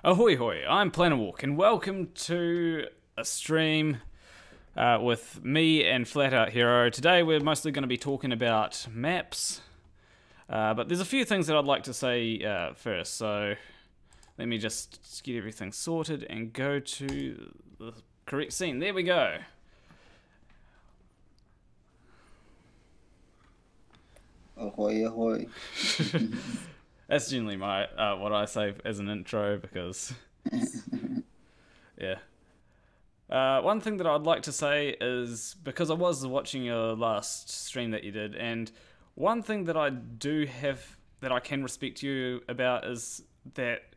Ahoy hoy, I'm Planarwalk, and welcome to a stream with me and Flat Out Hero. Today we're mostly going to be talking about maps, but there's a few things that I'd like to say first, so let me just get everything sorted and go to the correct scene. There we go. Ahoy, ahoy. That's generally my what I say as an intro because, yeah. One thing that I'd like to say is because I was watching your last stream that you did, and one thing that I do have that I can respect you about is that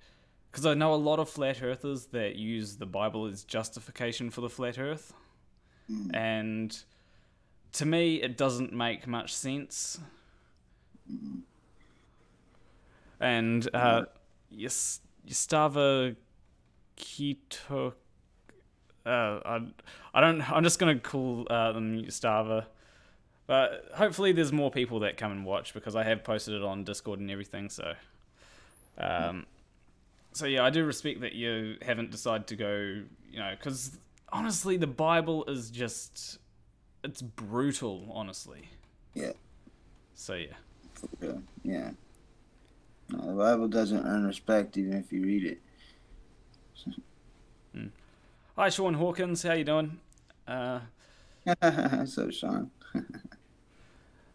because I know a lot of flat earthers that use the Bible as justification for the flat earth, and to me it doesn't make much sense. And Yastava Kito. I don't. I'm just gonna call them Yastava. But hopefully, there's more people that come and watch because I have posted it on Discord and everything. So yeah, I do respect that you haven't decided to go. Because honestly, the Bible is it's brutal. Honestly. Yeah, So yeah. for real. Yeah. No, the Bible doesn't earn respect even if you read it. Hi, Sean Hawkins. How you doing? So, Sean.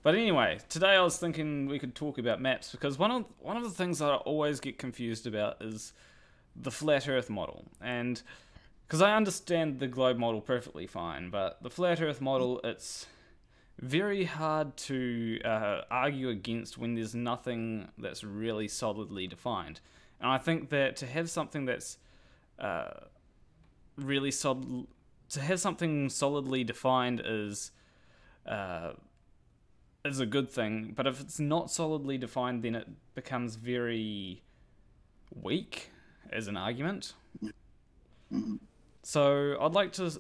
But anyway, today I was thinking we could talk about maps because one of the things that I always get confused about is the flat Earth model, and because I understand the globe model perfectly fine, but the flat Earth model it's very hard to argue against when there's nothing that's really solidly defined, and I think that to have something that's really solid, to have something solidly defined is a good thing, but if it's not solidly defined, then it becomes very weak as an argument. Mm-hmm. So I'd like to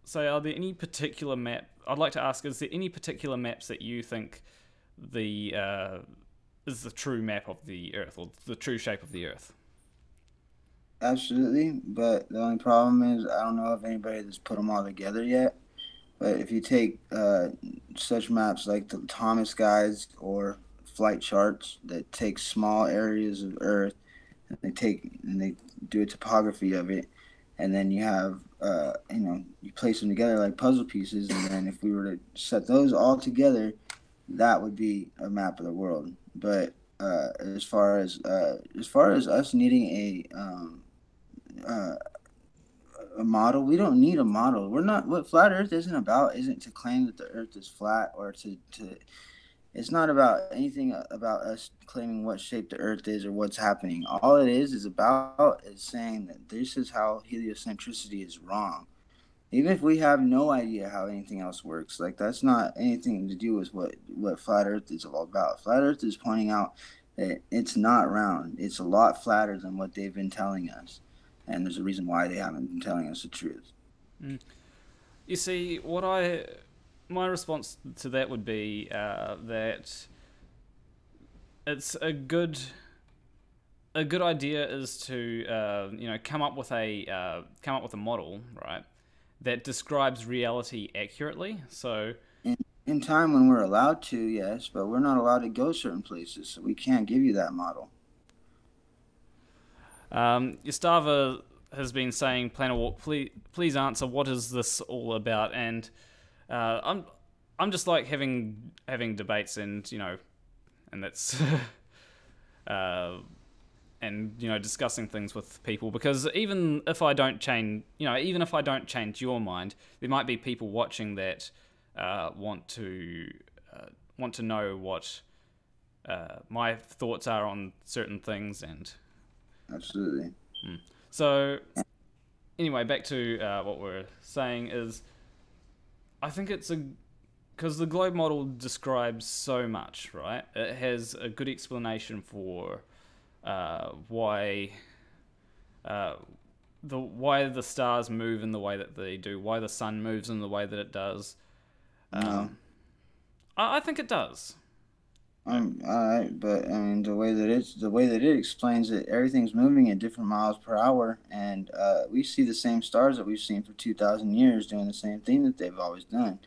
say, are there any particular map? I'd like to ask, is there any particular maps that you think the is the true map of the Earth or the true shape of the Earth? Absolutely. But the only problem is, I don't know if anybody has put them all together yet. But if you take such maps like the Thomas guides or flight charts that take small areas of Earth and they do a topography of it, and then you have you place them together like puzzle pieces, and then if we were to set those all together, that would be a map of the world. But as far as us needing uh, a model. We don't need a model. We're not what flat Earth isn't about. Isn't to claim that the Earth is flat or to. It's not about anything about us claiming what shape the Earth is or what's happening. All it is saying that this is how heliocentricity is wrong. Even if we have no idea how anything else works, like that's not anything to do with what flat Earth is all about. Flat Earth is pointing out that it's not round. It's a lot flatter than what they've been telling us, and there's a reason why they haven't been telling us the truth. Mm. You see, my response to that would be that it's a good idea is to come up with a model, right, that describes reality accurately. So In time when we're allowed to, yes, but we're not allowed to go certain places, so we can't give you that model. Yastava has been saying, Planarwalk, please answer what is this all about? And I'm just like having debates and and that's and discussing things with people because even if I don't change your mind, there might be people watching that want to know what my thoughts are on certain things and. Absolutely. So, anyway, back to what we're saying is, I think because the globe model describes so much, right? It has a good explanation for why the stars move in the way that they do, why the sun moves in the way that it does. No. I think it does. Alright, but I mean the way that it explains it, everything's moving at different miles per hour, and we see the same stars that we've seen for 2,000 years doing the same thing that they've always done.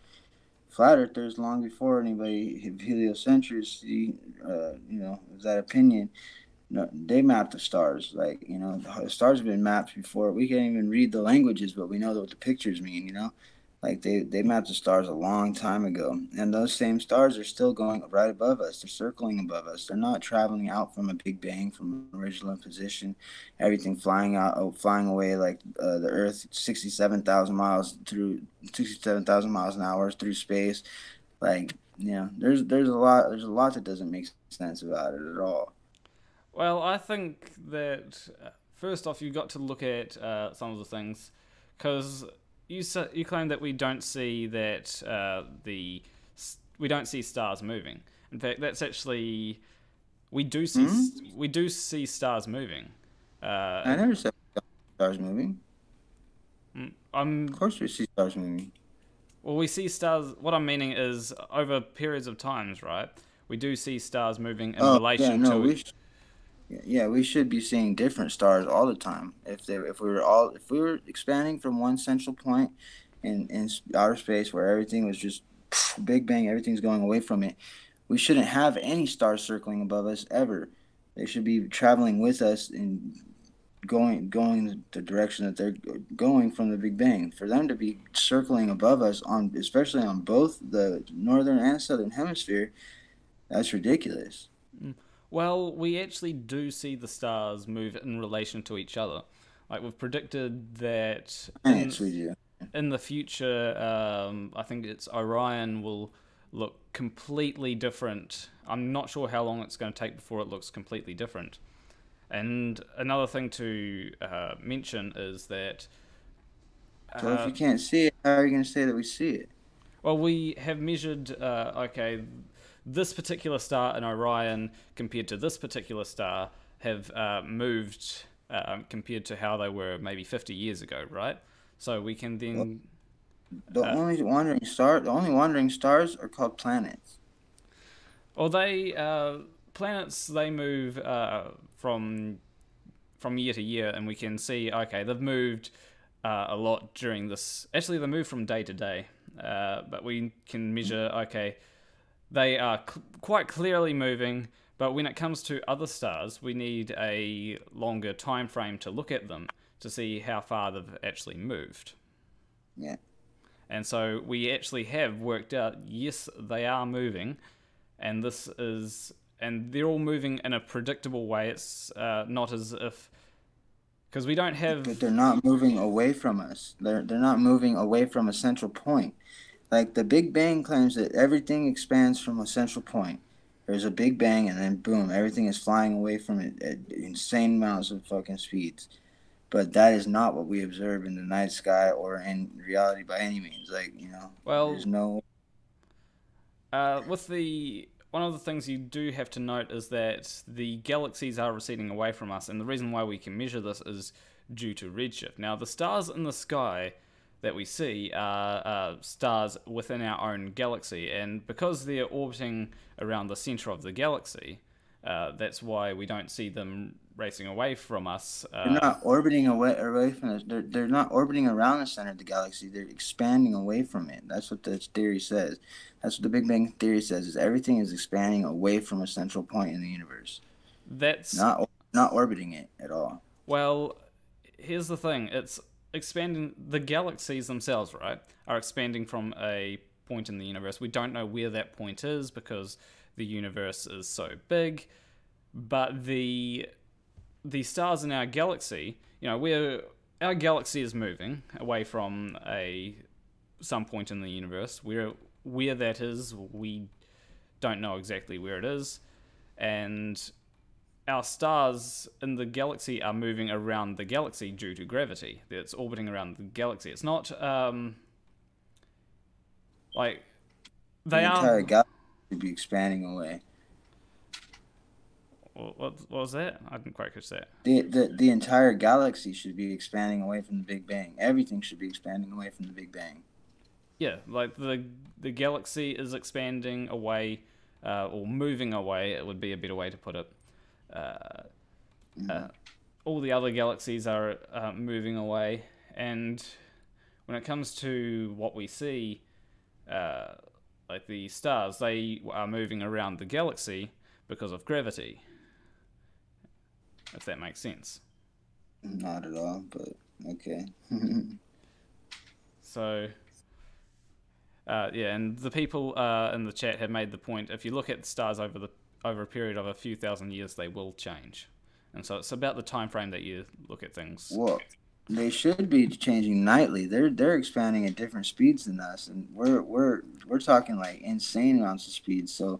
Flat earthers, long before anybody heliocentricity, was that opinion. No, they mapped the stars. Like, the stars have been mapped before. We can't even read the languages, but we know what the pictures mean. Like they mapped the stars a long time ago, and those same stars are still going right above us. They're circling above us. They're not traveling out from a big bang from original position. Everything flying out, flying away like the Earth, 67,000 miles an hour through space. Like, there's a lot that doesn't make sense about it at all. Well, I think that first off, you've got to look at some of the things because you claim that we don't see that we don't see stars moving. In fact, that's actually we do see Hmm? we do see stars moving. I Uh, never said stars moving. Of I'm course, we see stars moving. well, we see stars. What I'm meaning is over periods of times, right? We do see stars moving in Oh yeah, relation no, to. yeah, we should be seeing different stars all the time. If we were expanding from one central point in outer space where everything was just Big Bang, everything's going away from it. We shouldn't have any stars circling above us ever. They should be traveling with us and going the direction that they're going from the Big Bang. For them to be circling above us on, especially on both the northern and southern hemisphere, that's ridiculous. Well, we actually do see the stars move in relation to each other. Like we've predicted that Planets we do. in the future, I think it's Orion will look completely different. I'm not sure how long it's going to take before it looks completely different. And another thing to mention is that, So if uh, you can't see it, how are you going to say that we see it? well, we have measured, okay, this particular star in Orion compared to this particular star have moved compared to how they were maybe 50 years ago, right? So we can Well, then. the Uh, only wandering stars are called planets. Well, they planets they move from year to year, and we can see okay they've moved a lot during this. Actually, they move from day to day, but we can measure okay they are quite clearly moving. But when it comes to other stars, we need a longer time frame to look at them to see how far they've actually moved. Yeah. And so we actually have worked out yes they are moving, and this is and they're all moving in a predictable way. It's not as if because we don't But have. they're not moving away from us. They're not moving away from a central point. Like the Big Bang claims that everything expands from a central point. There's a Big Bang and then boom, everything is flying away from it at insane amounts of fucking speeds. But that is not what we observe in the night sky or in reality by any means. Like, there's Well, no. with the one of the things you do have to note is that the galaxies are receding away from us, and the reason why we can measure this is due to redshift. Now, the stars in the sky that we see are stars within our own galaxy, and because they're orbiting around the center of the galaxy, that's why we don't see them racing away from us. They're not orbiting away from us. They're not orbiting around the center of the galaxy. They're expanding away from it. That's what the theory says. That's what the Big Bang theory says. Is everything is expanding away from a central point in the universe, That's not orbiting it at all. well, here's the thing: it's expanding. The galaxies themselves, right, are expanding from a point in the universe. We don't know where that point is because the universe is so big. But the stars in our galaxy, where our galaxy is moving away from a some point in the universe. Where that is, we don't know exactly where it is, and our stars in the galaxy are moving around the galaxy due to gravity. It's orbiting around the galaxy. It's not like The they are. entire galaxy would be expanding away. What was that? I didn't quite catch that. The entire galaxy should be expanding away from the Big Bang. Everything should be expanding away from the Big Bang. Yeah, like the galaxy is expanding away or moving away, it would be a better way to put it. Uh, Mm-hmm. uh, all the other galaxies are moving away, and when it comes to what we see, uh, like the stars, they are moving around the galaxy because of gravity, if that makes sense. Not at all, but okay. So, yeah, and the people in the chat have made the point. If you look at the stars over a period of a few thousand years, they will change, and so it's about the time frame that you look at things. Well, they should be changing nightly. They're expanding at different speeds than us, and we're talking like insane amounts of speed. So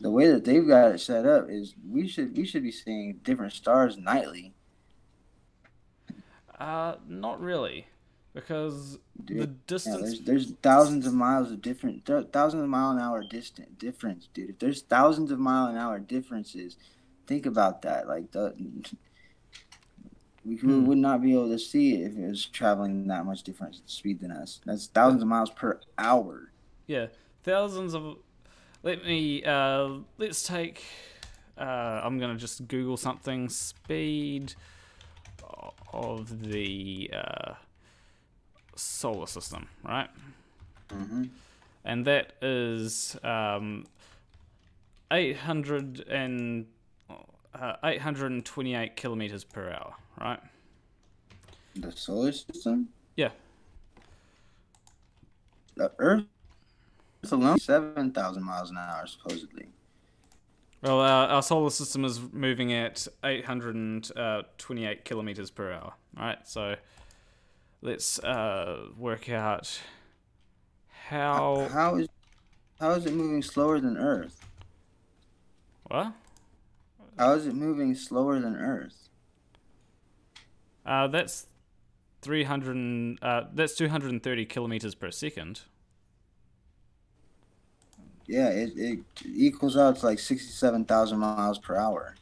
the way that they've got it set up is we should be seeing different stars nightly. Not really, because the Dude, yeah, distance. there's thousands of miles of different thousands of mile an hour distant difference, dude. If there's thousands of mile an hour differences, think about that. Like we would not be able to see it if it was traveling that much different speed than us. That's thousands of miles per hour. Yeah, thousands of. Let's take. I'm gonna just Google something. Speed of the solar system, right? Mm-hmm. And that is 800 and 828 kilometers per hour, right? The solar system, Yeah. the Earth alone, 7,000 miles an hour supposedly. Well, our solar system is moving at 828 kilometers per hour, right? So let's work out how. How is it moving slower than Earth? What? How is it moving slower than Earth? That's 300. That's 230 kilometers per second. Yeah, it equals out to like 67,000 miles per hour.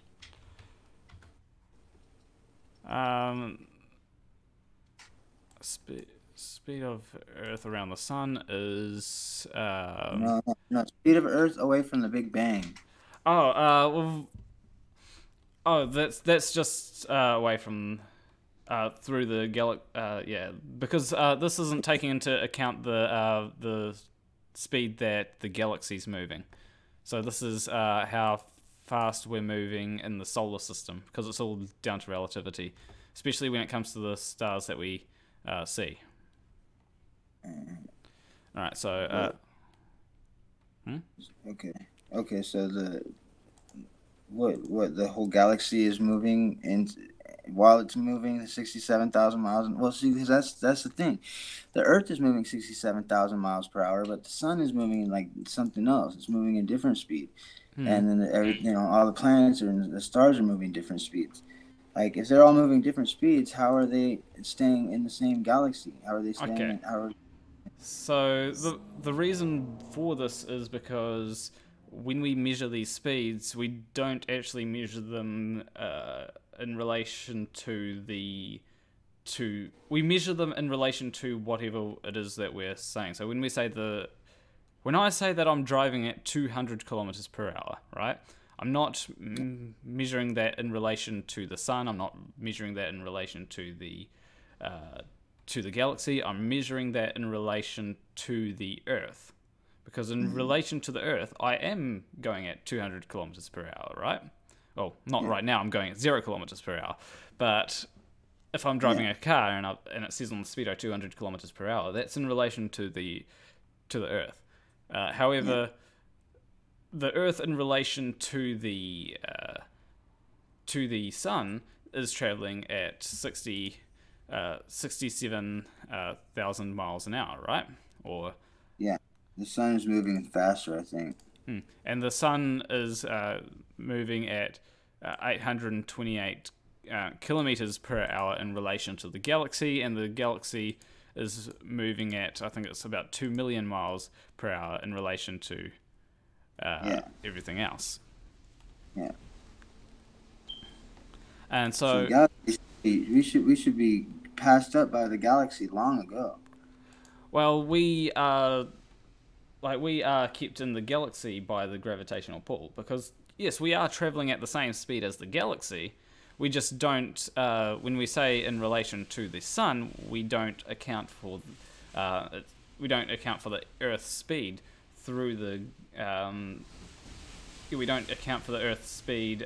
Speed of Earth around the sun is. No, speed of Earth away from the Big Bang. Well, that's just away from through the galaxy. Yeah, because this isn't taking into account the speed that the galaxy's moving. So this is how fast we're moving in the solar system, because it's all down to relativity, especially when it comes to the stars that we see. All right, so. Okay. So what the whole galaxy is moving, and while it's moving 67,000 miles. Well, see, because that's the thing. The Earth is moving 67,000 miles per hour, but the sun is moving like something else. It's moving in different speed, and then all the planets and the stars are moving different speeds. Like if they're all moving different speeds, how are they staying in the same galaxy? How are they staying? Okay. So the reason for this is because when we measure these speeds, we don't actually measure them in relation to we measure them in relation to whatever it is that we're saying. So when I say that I'm driving at 200 kilometers per hour, right? I'm not measuring that in relation to the sun. I'm not measuring that in relation to the galaxy. I'm measuring that in relation to the Earth. Because in relation to the Earth, I am going at 200 kilometers per hour, right? Well, not right now, I'm going at 0 kilometers per hour. But if I'm driving a car and it says on the speedo 200 kilometers per hour, that's in relation to the Earth. However, the Earth in relation to the Sun is traveling at 67,000 miles an hour, right? Or the sun is moving faster, I think. And the sun is moving at 828 kilometers per hour in relation to the galaxy, and the galaxy is moving at, I think it's about 2 million miles per hour in relation to everything else. Yeah. And so we should be passed up by the galaxy long ago. well, we are like we are kept in the galaxy by the gravitational pull, because yes, we are traveling at the same speed as the galaxy. We just don't, when we say in relation to the sun, we don't account for the Earth's speed through the we don't account for the Earth's speed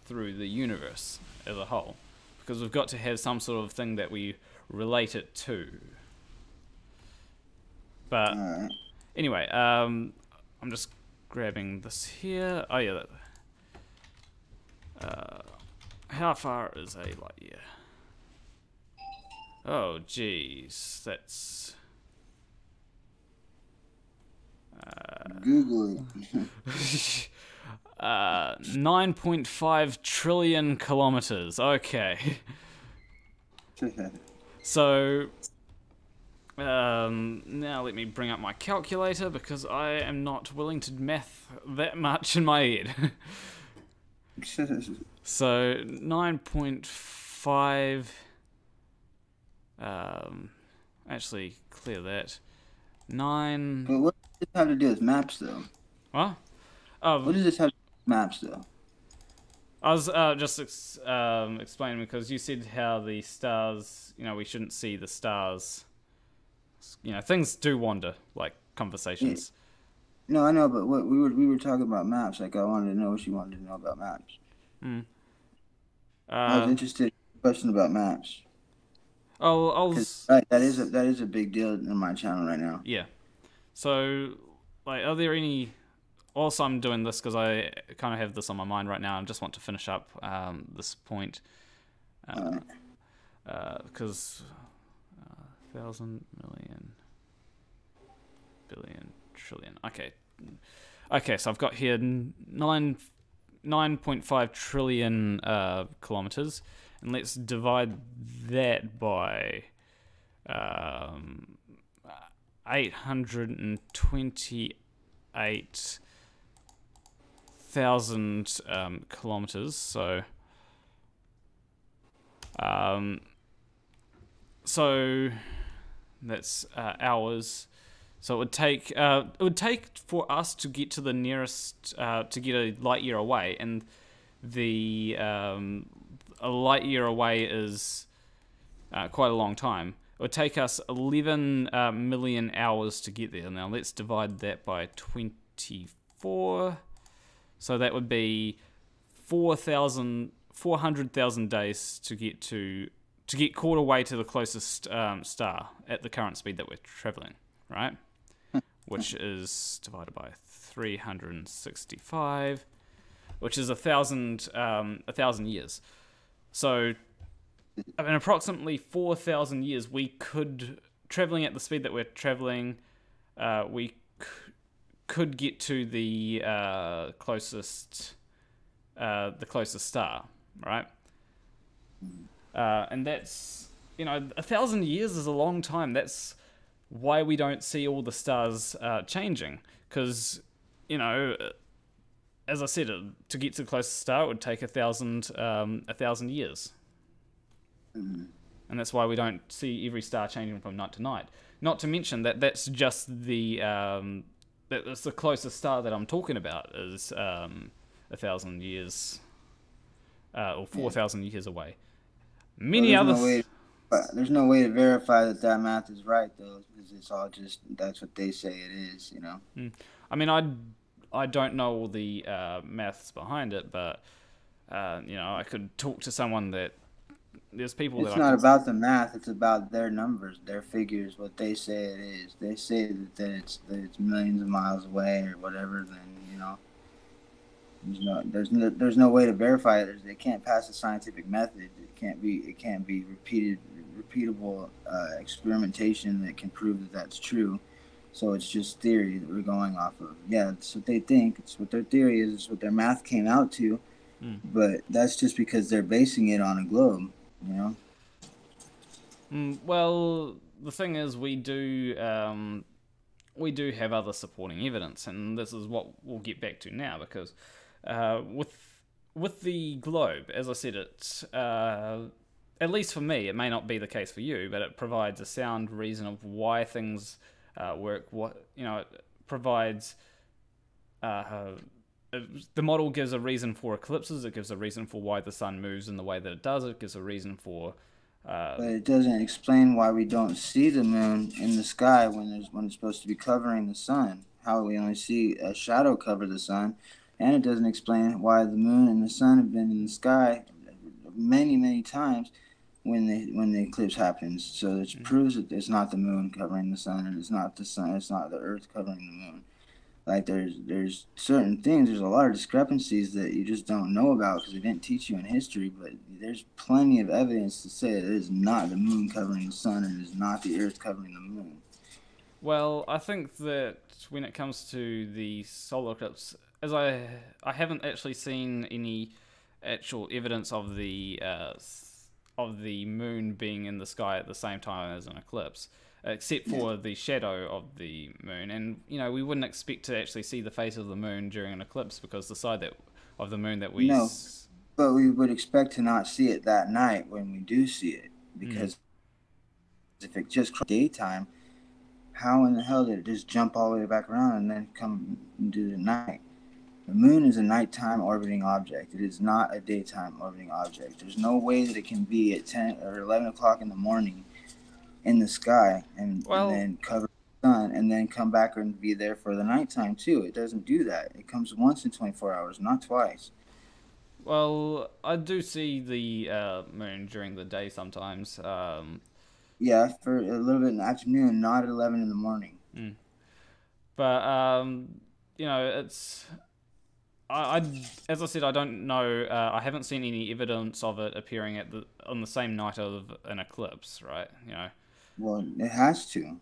through the universe as a whole, because we've got to have some sort of thing that we relate it to. But anyway, I'm just grabbing this here. Oh yeah. How far is a light year? Oh geez, that's Google it. 9.5 trillion kilometers. Okay. So now let me bring up my calculator, because I am not willing to math that much in my head. So 9.5. Actually, clear that. 9. But what does this have to do with maps, though? What? What does this have to do with maps, though? I was just explaining, because you said how the stars, we shouldn't see the stars. Things do wander, like conversations. No, I know, but what we were talking about maps. Like, I wanted to know what you wanted to know about maps. I was interested in the question about maps. Right, that is a big deal in my channel right now. Yeah. So, like, are there any? Also, I'm doing this because I kind of have this on my mind right now. I just want to finish up this point, because 1,000 million billion trillion. Okay. So I've got here 9.5 trillion kilometers, and let's divide that by 828,000 kilometers. So that's hours. So it would take for us to get to the nearest, to get a light year away, and a light year away is quite a long time. It would take us 11 million hours to get there. Now let's divide that by 24. So that would be 400,000 days to get caught away to the closest star at the current speed that we're traveling, right? Which is divided by 365, which is 1,000 years. So in approximately 4,000 years, we could, traveling at the speed that we're traveling, we could get to the closest star, right? And that's, 1,000 years is a long time. That's why we don't see all the stars changing, because as I said, to get to the closest star it would take 1,000 years, and that's why we don't see every star changing from night to night. Not to mention that's just that's the closest star that I'm talking about is 1,000 years or 4,000 years away. There's no way to verify that math is right, though, because it's all just, that's what they say it is, I mean, I don't know all the maths behind it, but I could talk to someone that there's people it's not about the math. It's about their numbers, their figures, what they say it is. They say that it's millions of miles away or whatever. Then there's no way to verify it. They can't pass a scientific method. It can't be repeatable experimentation that can prove that that's true. So it's just theory that we're going off of. Yeah, that's what they think. It's what their theory is. It's what their math came out to. But that's just because they're basing it on a globe, Well, the thing is, we do have other supporting evidence, and this is what we'll get back to now, because with the globe, as I said, it at least for me, it may not be the case for you, but it provides a sound reason of why things work. It provides uh, the model gives a reason for eclipses. It gives a reason for why the sun moves in the way that it does. It gives a reason for But it doesn't explain why we don't see the moon in the sky when it's supposed to be covering the sun. How we only see a shadow cover the sun, and it doesn't explain why the moon and the sun have been in the sky many times when the eclipse happens. So it proves that it's not the moon covering the sun, and it's not the sun, it's not the Earth covering the moon. Like there's certain things, there's a lot of discrepancies that you just don't know about because they didn't teach you in history, but there's plenty of evidence to say that it is not the moon covering the sun and it is not the Earth covering the moon. Well, I think that when it comes to the solar eclipse, as I haven't actually seen any actual evidence of the moon being in the sky at the same time as an eclipse, except for the shadow of the moon. And we wouldn't expect to actually see the face of the moon during an eclipse because the side of the moon that we No, but we would expect to not see it that night when we do see it, because if it just daytime, how in the hell did it just jump all the way back around and then come and do the night? The moon is a nighttime orbiting object. It is not a daytime orbiting object. There's no way that it can be at 10 or 11 o'clock in the morning in the sky and then cover the sun and then come back and be there for the nighttime too. It doesn't do that. It comes once in 24 hours, not twice. Well, I do see the moon during the day sometimes. Yeah, for a little bit in the afternoon, not at 11 in the morning. But it's I as I said, I don't know. I haven't seen any evidence of it appearing on the same night of an eclipse, right? Well, it has to.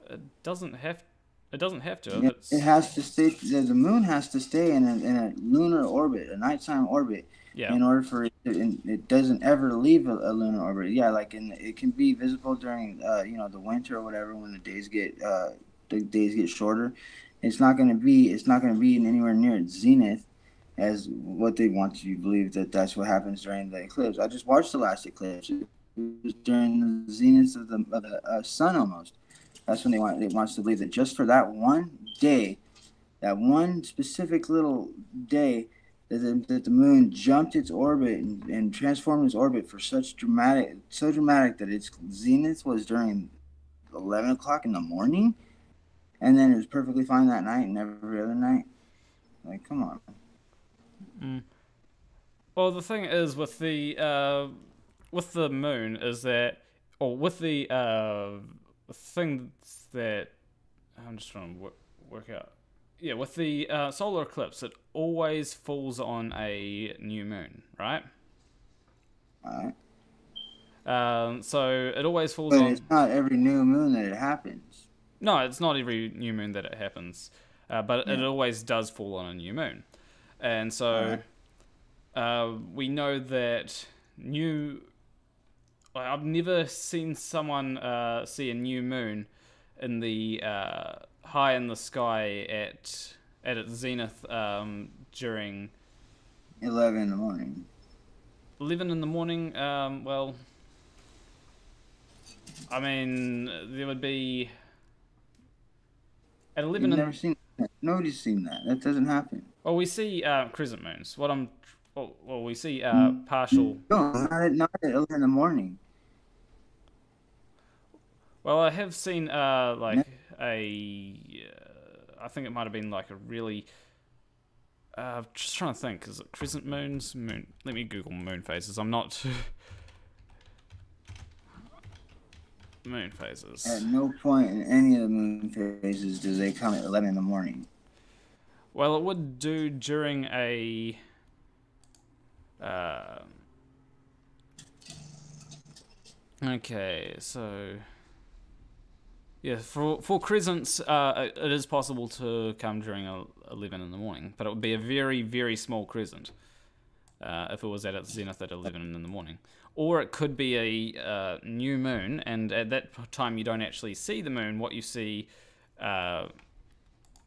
It doesn't have. It doesn't have to. Yeah, it has to stay. The moon has to stay in a lunar orbit, a nighttime orbit, in order for it. It doesn't ever leave a lunar orbit. Yeah, like it can be visible during the winter or whatever when the days get shorter. It's not going to be. It's not going to be anywhere near its zenith, as what they want you to believe that's what happens during the eclipse. I just watched the last eclipse. It was during the zenith of the sun almost. That's when they want us to believe that just for that one day, that one specific little day, that the moon jumped its orbit and transformed its orbit for so dramatic that its zenith was during 11 o'clock in the morning, and then it was perfectly fine that night and every other night. Like, come on. Well, the thing is with the moon is that, or with the thing that I'm just trying to work out. Yeah, with the solar eclipse, it always falls on a new moon, right? So it always falls on. But it's not every new moon that it happens. No, it's not every new moon that it happens, but it always does fall on a new moon, and so we know that I've never seen someone see a new moon in the high in the sky at its zenith during 11 in the morning. 11 in the morning. Well, I mean, there would be at 11. You've never seen that. Nobody's seen that. That doesn't happen. Well, we see crescent moons. We see partial. No, not at 11 in the morning. Well, I have seen I think it might have been like a really. Just trying to think. Is it crescent moons? Let me Google moon phases. I'm not. Moon phases. At no point in any of the moon phases do they come at 11 in the morning. Well, it would do during a. Okay, so. Yeah, for crescents, it is possible to come during 11 in the morning, but it would be a very, very small crescent if it was at its zenith at 11 in the morning. Or it could be a new moon, and at that time you don't actually see the moon. What you see,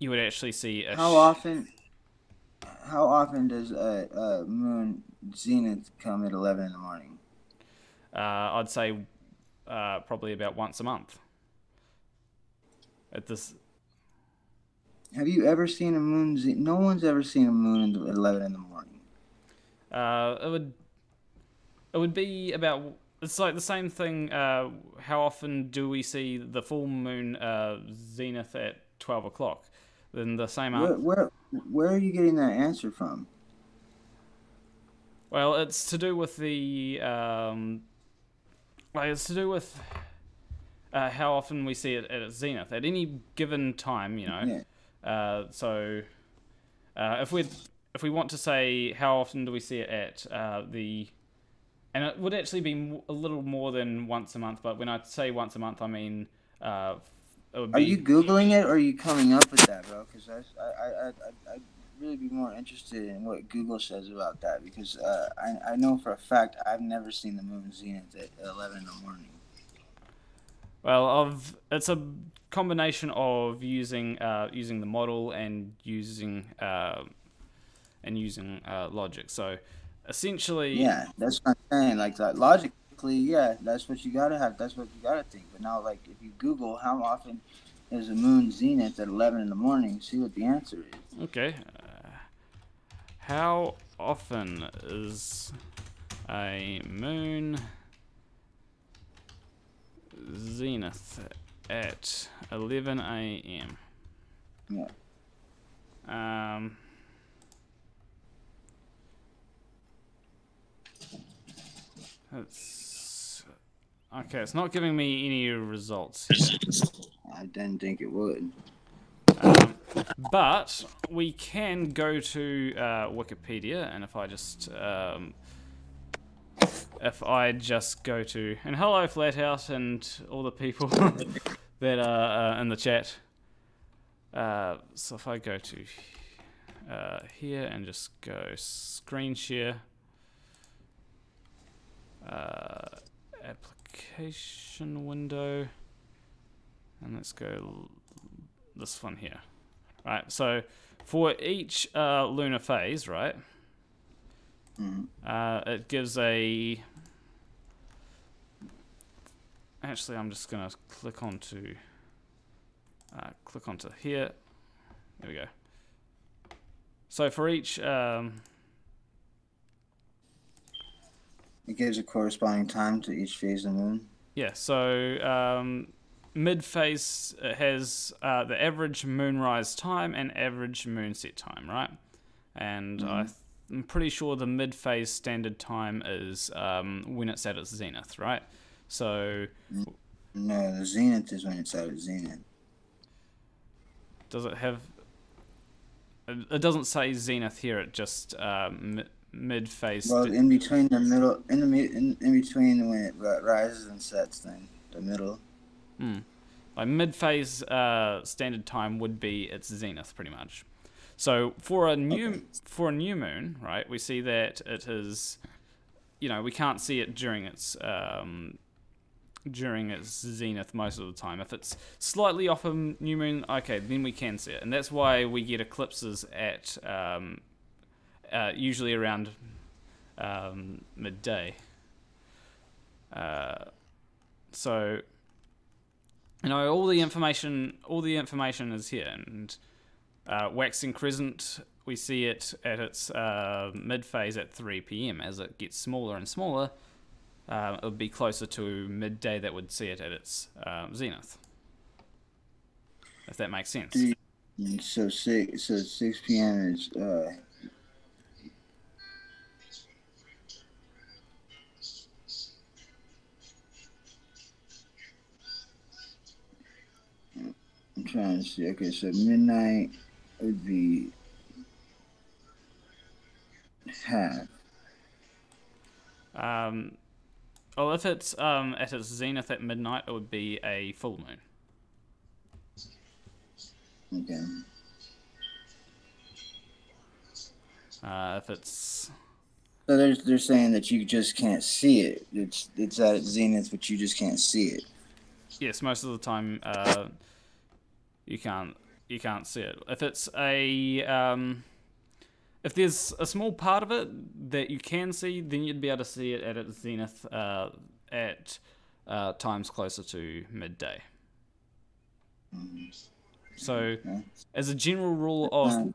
you would actually see a... How often does a moon zenith come at 11 in the morning? I'd say probably about once a month. At this, Have you ever seen a moon? No one's ever seen a moon at 11 in the morning. It would be about. It's like the same thing. How often do we see the full moon zenith at 12 o'clock? Then the same answer. Where are you getting that answer from? Well, it's to do with the like it's to do with how often we see it at its zenith at any given time. Yeah. So if we want to say how often do we see it at the and it would actually be a little more than once a month, but when I say once a month, I mean it would be. Are you Googling it or are you coming up with that, bro? Because I'd really be more interested in what Google says about that because I know for a fact I've never seen the moon zenith at 11 in the morning. Well, it's a combination of using the model and using logic. So essentially, Yeah, that's what I'm saying. Like that, logically, yeah, that's what you gotta have. That's what you gotta think. But now, like, if you Google how often is the moon zenith at 11 in the morning, see what the answer is. okay, how often is a moon zenith at 11 a.m.? Yeah. It's okay. It's not giving me any results. I didn't think it would. But we can go to Wikipedia, and if I just go to and hello Flathouse and all the people that are in the chat. So if I go to here and just go screen share, application window, and let's go this one here. Right, so for each lunar phase, right, it gives a. Actually, I'm just gonna click onto here. There we go. So for each, it gives a corresponding time to each phase of the moon. Yeah. So mid phase has the average moonrise time and average moonset time, right? And I'm pretty sure the mid phase standard time is when it's at its zenith, right? So no, the zenith is when it's at its zenith. Does it have? It doesn't say zenith here. It just mid phase. Well, in between the middle, in between when it rises and sets, then the middle. Like mid phase standard time would be its zenith, pretty much. So for a new moon, right? We see that it is, we can't see it during its zenith most of the time. If it's slightly off a new moon, okay, then we can see it, and that's why we get eclipses at usually around midday. So all the information is here, and waxing crescent, we see it at its mid phase at 3 p.m. As it gets smaller and smaller, it would be closer to midday that would see it at its zenith. If that makes sense. So 6 p.m. is I'm trying to see. Okay, so midnight would be half. Well, if it's at its zenith at midnight, it would be a full moon. Okay. If it's So they're saying that you just can't see it. It's at its zenith, but you just can't see it. yes, most of the time you can't see it. If it's if there's a small part of it that you can see, then you'd be able to see it at its zenith at times closer to midday. So, Okay. as a general rule of Uh,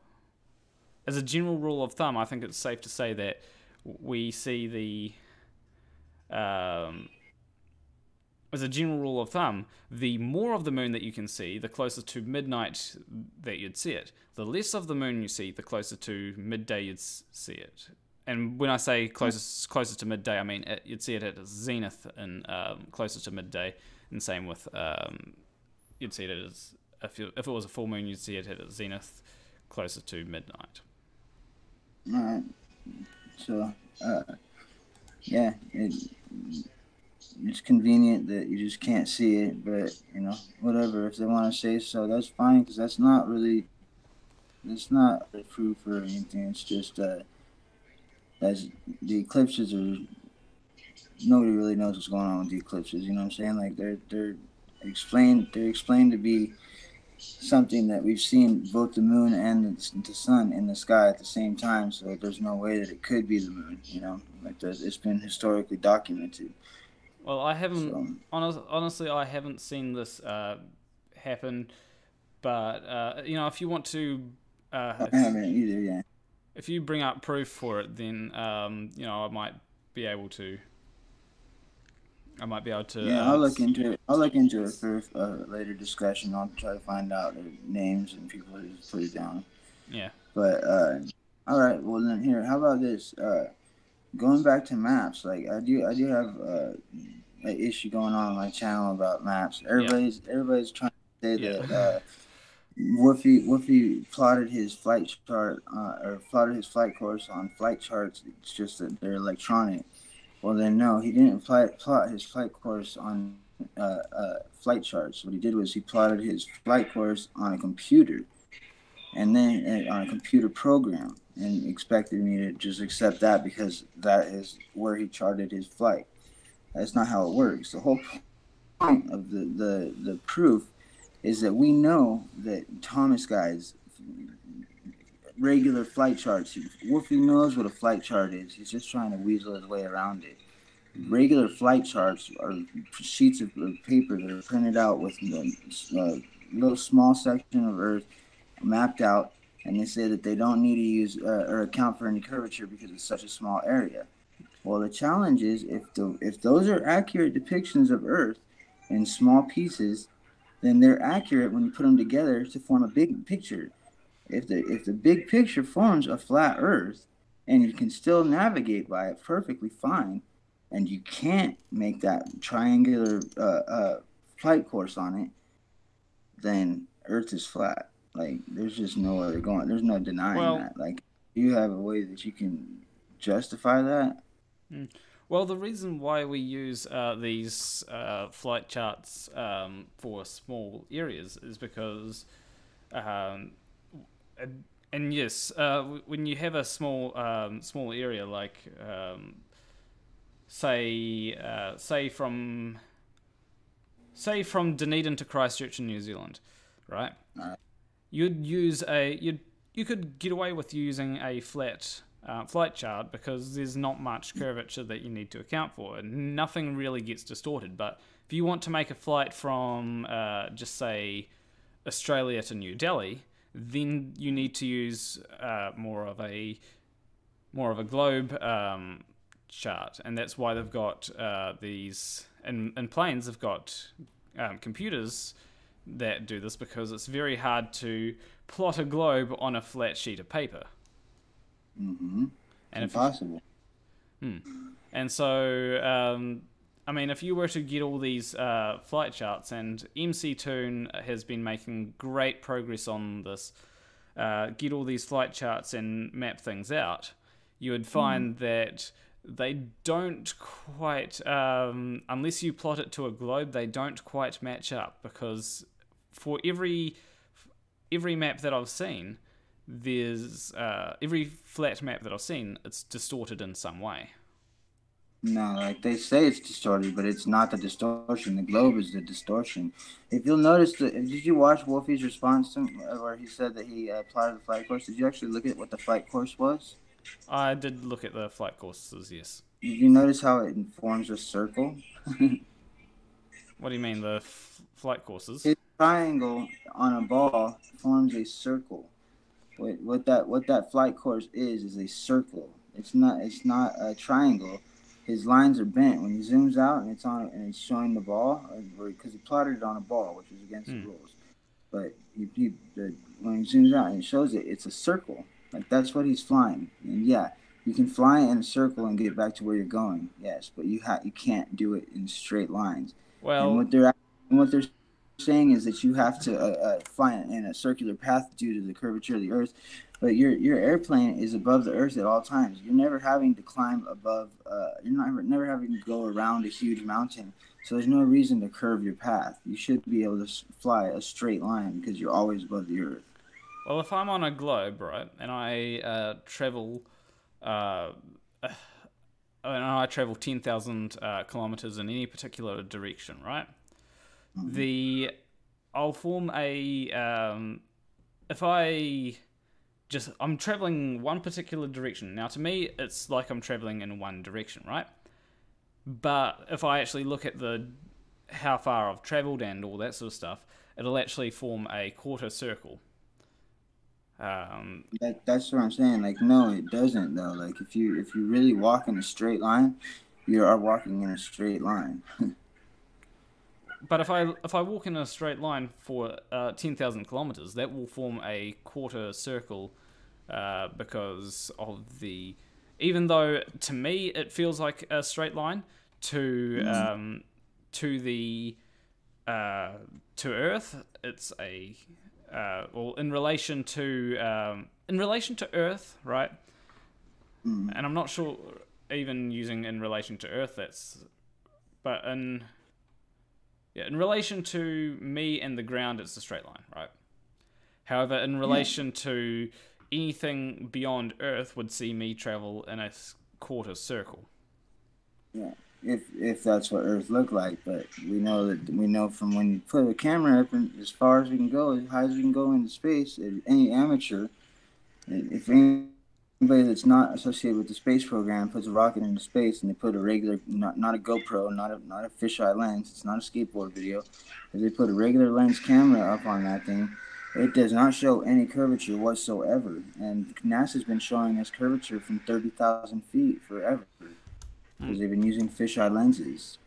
thumb, I think it's safe to say that we see um, as a general rule of thumb, the more of the moon that you can see, the closer to midnight that you'd see it. The less of the moon you see, the closer to midday you'd see it. And when I say closer to midday, I mean you'd see it at zenith and closer to midday. And same with you'd see it as if it was a full moon, you'd see it at zenith, closer to midnight. all right. So, uh, yeah, it's convenient that you just can't see it, but whatever. If they want to say so, that's fine because that's not a proof or anything. It's just as the eclipses are. Nobody really knows what's going on with the eclipses. You know what I'm saying? Like they're explained to be something that we've seen both the moon and the sun in the sky at the same time. So there's no way that it could be the moon. Like it's been historically documented. Well, I haven't So honestly, I haven't seen this happen. But if you want to, I haven't either. Yeah. if you bring up proof for it, then I might be able to. I might be able to. Yeah, I'll look into it. I'll look into it for a later discussion. I'll try to find out their names and people who just put it down. Yeah. But all right. Well then, here. How about this? Going back to maps. Like I do have an issue going on my channel about maps. Everybody's trying to say that Woofy plotted his flight chart or plotted his flight course on flight charts. It's just that they're electronic. Well, then, no, he didn't plot his flight course on flight charts. What he did was he plotted his flight course on a computer, and then on a computer program, and expected me to just accept that because that is where he charted his flight. That's not how it works. The whole point of the proof is that we know that Thomas guy's regular flight charts. Wolfie knows what a flight chart is. He's just trying to weasel his way around it. Regular flight charts are sheets of paper that are printed out with a little small section of Earth mapped out, and they say that they don't need to use or account for any curvature because it's such a small area. Well, the challenge is if those are accurate depictions of Earth in small pieces, then they're accurate when you put them together to form a big picture. If the big picture forms a flat Earth, and you can still navigate by it perfectly fine, and you can't make that triangular flight course on it, then Earth is flat. Like there's just no other going. There's no denying that. Like you have a way that you can justify that. Well, the reason why we use these flight charts for small areas is because. And yes, when you have a small area like say from Dunedin to Christchurch in New Zealand, right? You could get away with using a flat flight chart because there's not much curvature that you need to account for, and nothing really gets distorted. But if you want to make a flight from just say Australia to New Delhi, then you need to use more of a globe chart, and that's why they've got these in planes. They've got computers that do this because it's very hard to plot a globe on a flat sheet of paper. Mm-hmm. And impossible. And so. I mean, if you were to get all these flight charts, and MC Toon has been making great progress on this, get all these flight charts and map things out, you would find that they don't quite, unless you plot it to a globe, they don't quite match up, because for every map that I've seen, there's every flat map that I've seen, it's distorted in some way. No, like they say it's distorted, but it's not the distortion. The globe is the distortion. If you'll notice, did you watch Wolfie's response to where he said that he plotted the flight course? Did you actually look at what the flight course was? I did look at the flight courses, yes. Did you notice how it forms a circle? What do you mean, the flight courses? triangle on a ball forms a circle. What that flight course is a circle. It's not a triangle. His lines are bent when he zooms out and it's showing the ball, because he plotted it on a ball, which is against the Hmm. rules. But when he zooms out and it shows it, it's a circle. Like that's what he's flying. And yeah, you can fly in a circle and get back to where you're going. Yes, but you can't do it in straight lines. And Well, what they're saying is that you have to fly in a circular path due to the curvature of the Earth. But your airplane is above the Earth at all times. You're never having to climb above. You're not never having to go around a huge mountain. So there's no reason to curve your path. You should be able to fly a straight line because you're always above the Earth. well, if I'm on a globe, right, and I travel, and I travel 10,000 kilometers in any particular direction, right? Mm-hmm. The I'll form a if I just I'm traveling one particular direction. Now, to me, it's like I'm traveling in one direction, right? But if I actually look at the how far I've traveled and all that sort of stuff, it'll actually form a quarter circle. Um, That's what I'm saying. Like, no, it doesn't though. Like, if you really walk in a straight line, you are walking in a straight line. but if I walk in a straight line for 10,000 kilometers, that will form a quarter circle because of the. Even though to me it feels like a straight line to Mm. to the uh, to Earth, it's a well in relation to Earth, right? Mm. And I'm not sure even using in relation to Earth. But in relation to me and the ground, it's a straight line, right? However, in Yeah, relation to anything beyond Earth, would see me travel in a quarter circle. yeah. If that's what Earth looked like, but we know from when you put a camera up and as far as we can go, as high as we can go into space, any amateur, if anybody that's not associated with the space program puts a rocket into space and they put a regular, not a GoPro, not a fisheye lens, it's not a skateboard video, if they put a regular lens camera up on that thing, it does not show any curvature whatsoever. And NASA's been showing us curvature from 30,000 feet forever Hmm. because they've been using fisheye lenses.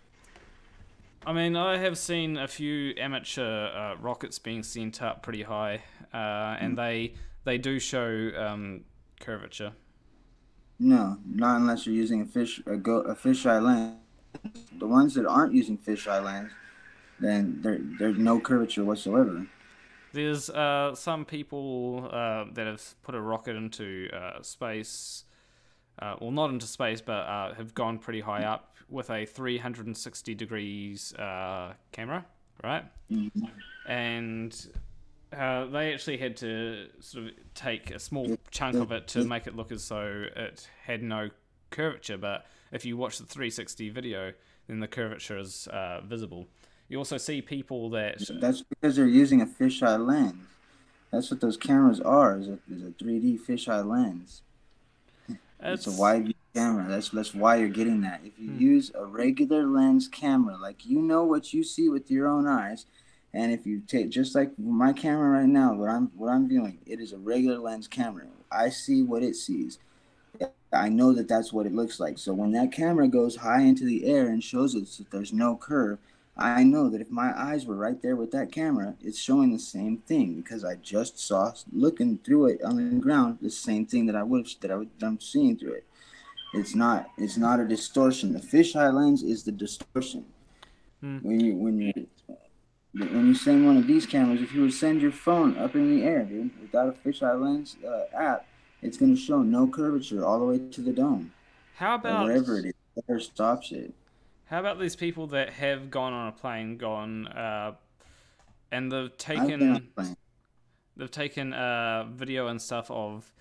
I mean, I have seen a few amateur rockets being sent up pretty high, and they do show curvature. No, not unless you're using a fisheye lens. The ones that aren't using fisheye lens, then there's no curvature whatsoever. There's some people that have put a rocket into space, well, not into space, but have gone pretty high up with a 360 degrees camera, right? Mm-hmm. And they actually had to sort of take a small It, chunk it, of it to it, make it look as though it had no curvature. But if you watch the 360 video, then the curvature is visible. You also see people that that's because they're using a fisheye lens. That's what those cameras are. Is a 3D fisheye lens. It's a it's wide view camera. That's why you're getting that. If you hmm, use a regular lens camera, like you know what you see with your own eyes, and if you take just like my camera right now, what I'm viewing, it is a regular lens camera. I see what it sees. I know that that's what it looks like. So when that camera goes high into the air and shows us that there's no curve, I know that if my eyes were right there with that camera, it's showing the same thing because I just saw looking through it on the ground the same thing I'm seeing through it. It's not a distortion. The fisheye lens is the distortion. hmm. When you send one of these cameras, if you would send your phone up in the air, dude, without a fisheye lens app, it's going to show no curvature all the way to the dome How or about wherever it is. Whatever stops it. how about these people that have gone on a plane, gone and I've been on a plane. they've taken video and stuff of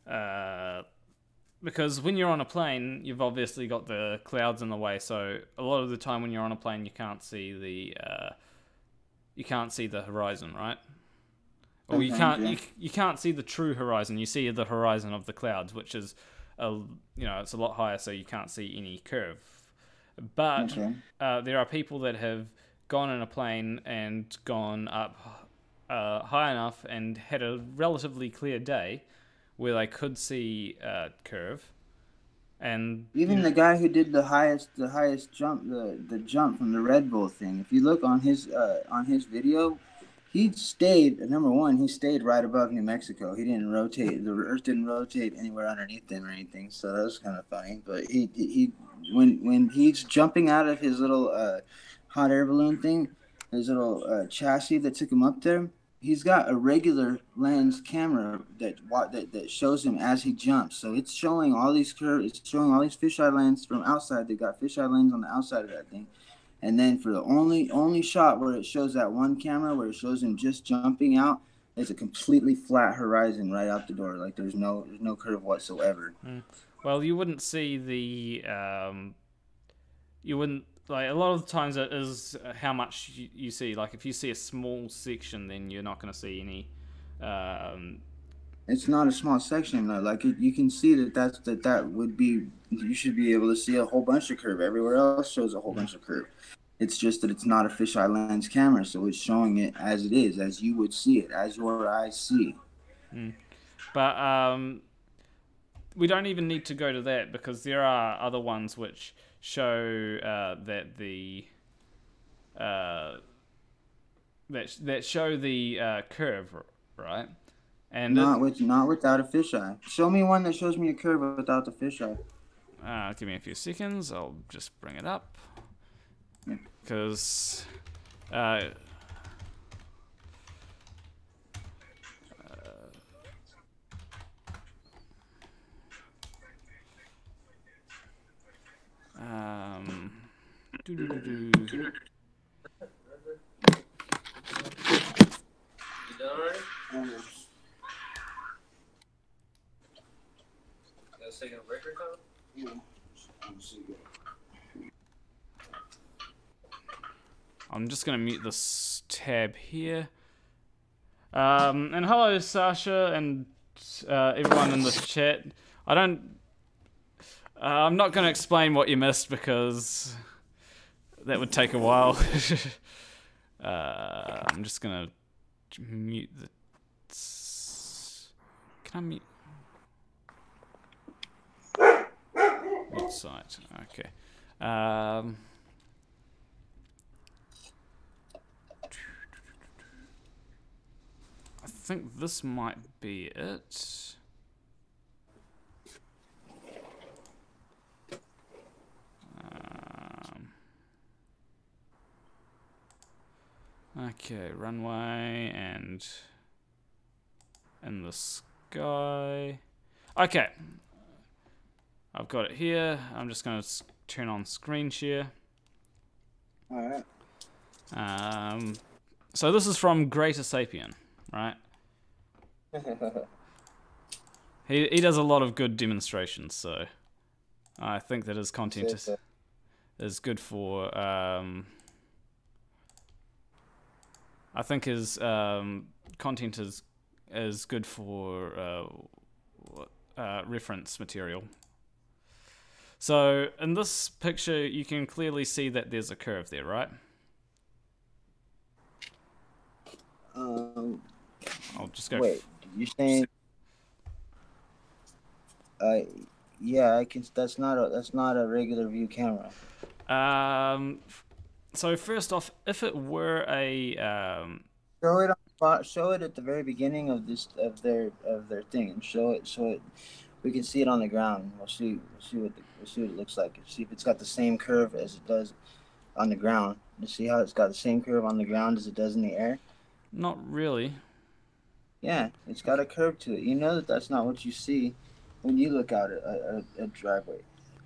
uh, because when you're on a plane, you've obviously got the clouds in the way. So a lot of the time when you're on a plane, you can't see the horizon, right? Or Sometimes, yeah. you can't see the true horizon. You see the horizon of the clouds, which is it's a lot higher, so you can't see any curve. But Okay. there are people that have gone in a plane and gone up high enough and had a relatively clear day where they could see curve, and Even the guy who did the highest jump, the jump from the Red Bull thing. If you look on his video, he stayed number one. He stayed right above New Mexico. He didn't rotate. The Earth didn't rotate anywhere underneath him or anything. So that was kind of funny. But he when he's jumping out of his little hot air balloon thing, his little chassis that took him up there. He's got a regular lens camera that shows him as he jumps. So it's showing all these curves. It's showing all these fisheye lens from outside. They got fisheye lens on the outside of that thing. And then for the only shot where it shows that one camera where it shows him just jumping out, it's a completely flat horizon right out the door. Like there's no curve whatsoever. Well, you wouldn't see the you wouldn't. Like, a lot of the times it is how much you see. Like, if you see a small section, then you're not going to see any. It's not a small section though. Like you can see that would be. You should be able to see a whole bunch of curve. Everywhere else shows a whole bunch of curve. It's just that it's not a fisheye lens camera, so it's showing it as it is, as you would see it, as your eyes see. But we don't even need to go to that, because there are other ones which show that the that show the curve, right? And not without a fisheye. Show me one that shows me a curve without the fisheye. Give me a few seconds. I'll just bring it up, because doo-doo-doo-doo. You done already? Guys taking a break or something? I'm just gonna mute this tab here. And hello, Sasha, and everyone in the chat. I'm not gonna explain what you missed, because that would take a while. I'm just gonna mute the. Can I mute? Mute site. Okay. I think this might be it. Okay, runway and in the sky. Okay, I've got it here. I'm just going to turn on screen share. All right. So this is from Greater Sapien, right? He does a lot of good demonstrations, so I think that his content is good for. I think his content is good for reference material. So in this picture, you can clearly see that there's a curve there, right? I'll just go. Wait, you're saying? Yeah, I can. That's not a regular view camera. So first off, if it were a show it at the very beginning of their thing, and show it we can see it on the ground. We'll see what it looks like. See if it's got the same curve as it does on the ground. You see how it's got the same curve on the ground as it does in the air? Not really. Yeah, it's got a curve to it. You know that's not what you see when you look out at a driveway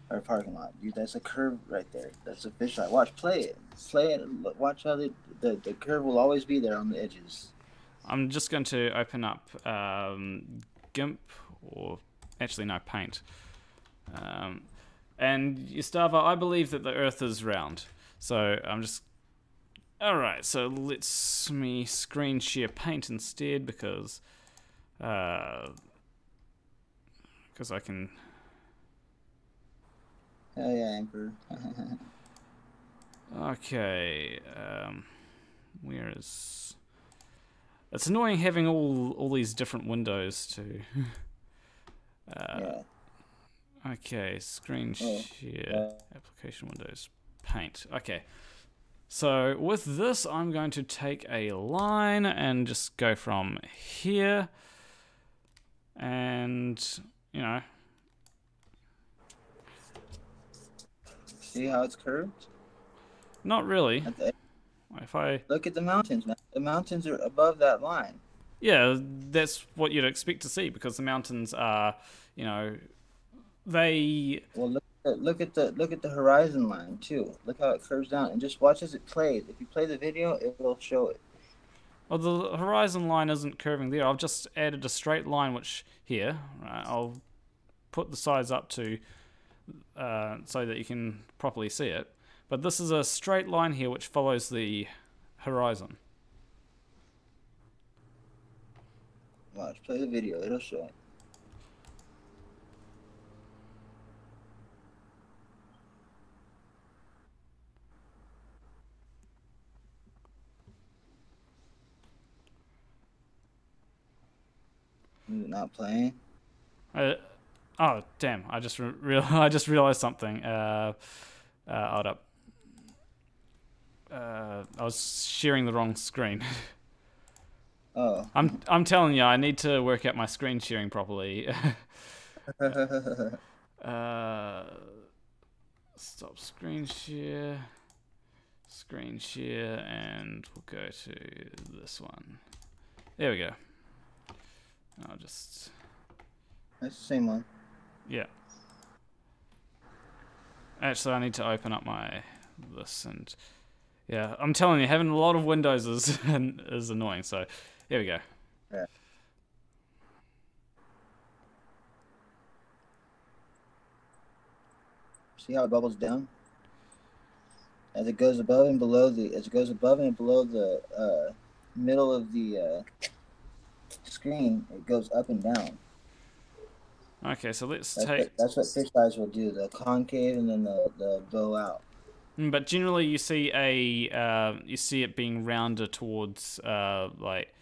or a parking lot. That's a curve right there. That's a fisheye. Watch, play it. Watch how the curve will always be there on the edges. I'm just going to open up GIMP, or actually no, Paint. And Gustavo, I believe that the Earth is round. So I'm just. Alright, so let's me screen share Paint instead, because I can. Oh yeah, Emperor. Okay. Where is? It's annoying having all these different windows too. Yeah. Okay, screen Oh, share, application windows, paint. Okay, so with this, I'm going to take a line and just go from here, and you know, see how it's curved? not really. At the, If I, look at the mountains, man. The mountains are above that line. yeah, that's what you'd expect to see because the mountains are, you know, they. Well, look at the horizon line too. Look how it curves down, and just watch as it plays. If you play the video, it will show it. Well, the horizon line isn't curving there. I've just added a straight line, which here, right, I'll put the size up to so that you can properly see it. But this is a straight line here which follows the horizon. Watch, play the video. It'll show it. Is it not playing? Oh damn! I just I just realized something. Hold up. I was sharing the wrong screen. Oh. I'm telling you, I need to work out my screen sharing properly. Stop screen share, and we'll go to this one. There we go. I'll just. That's the same one. Yeah. Actually, I need to open up my this and yeah, I'm telling you, having a lot of windows is is annoying. So here we go. Yeah. See how it bubbles down as it goes above and below the middle of the screen. It goes up and down. Okay, so let's that's what fisheyes will do. The concave and then the bow out. But generally, you see you see it being rounded towards like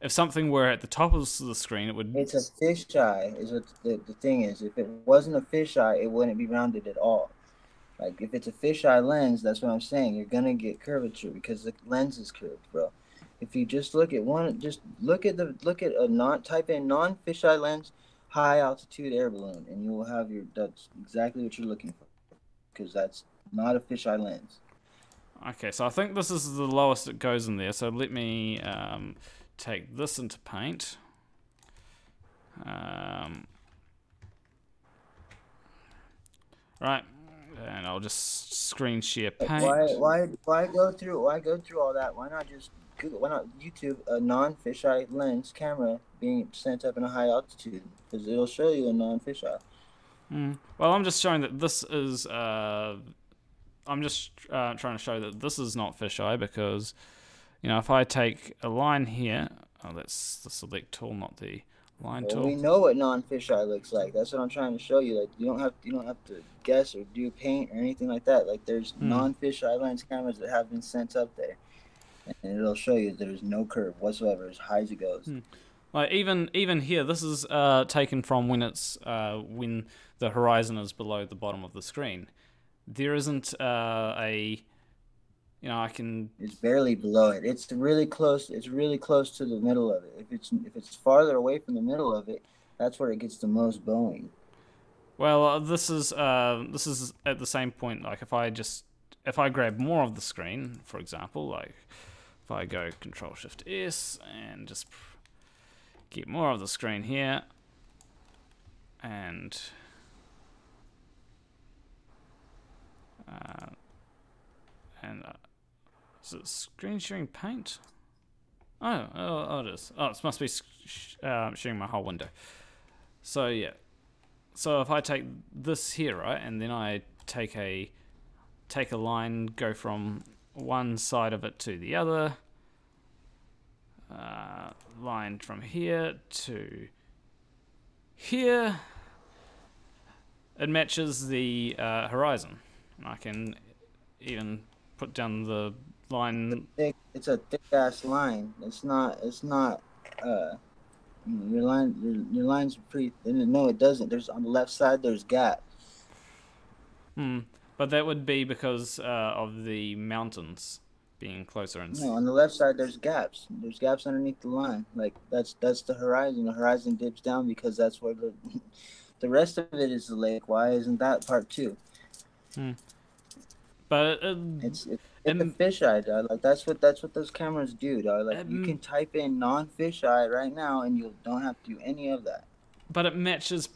if something were at the top of the screen, it would. It's a fisheye. Is what the thing is. If it wasn't a fisheye, it wouldn't be rounded at all. Like if it's a fisheye lens, that's what I'm saying. You're gonna get curvature because the lens is curved, bro. If you just look at one, just look at type in non-fisheye lens, high altitude air balloon, and you will have that's exactly what you're looking for, because that's not a fisheye lens. Okay, so I think this is the lowest it goes in there. So let me take this into paint. Right, and I'll just screen share paint. Why go through all that? Why not just Google? Why not YouTube a non-fisheye lens camera being sent up in a high altitude? Because it'll show you a non-fisheye. Well, I'm just showing that this is. I'm just trying to show that this is not fisheye because, you know, if I take a line here, that's the select tool, not the line tool. We know what non-fisheye looks like. That's what I'm trying to show you. Like you don't have to guess or do paint or anything like that. Like there's non-fisheye lens cameras that have been sent up there, and it'll show you there's no curve whatsoever as high as it goes. Like even here, this is taken from when it's when the horizon is below the bottom of the screen. There isn't a, you know, I can. It's barely below it. It's really close. It's really close to the middle of it. If it's farther away from the middle of it, that's where it gets the most bowing. Well, this is at the same point. Like if I grab more of the screen, for example, like if I go Control Shift S and just get more of the screen here, and is it screen sharing paint? Oh, it is. Oh, it must be sharing my whole window. So yeah. So if I take this here, right, and then I take a line, go from one side of it to the other, line from here to here, it matches the horizon. And I can even put down the line. It's a thick ass line. It's not. Your line's pretty. No, it doesn't. There's on the left side. There's gap. But that would be because of the mountains being closer and. No, on the left side there's gaps. There's gaps underneath the line. Like that's the horizon. The horizon dips down because that's where the rest of it is the lake. Why isn't that part too? But it's a fisheye, dog. Like that's what those cameras do, dog. Like you can type in non-fisheye right now and you don't have to do any of that. But it matches.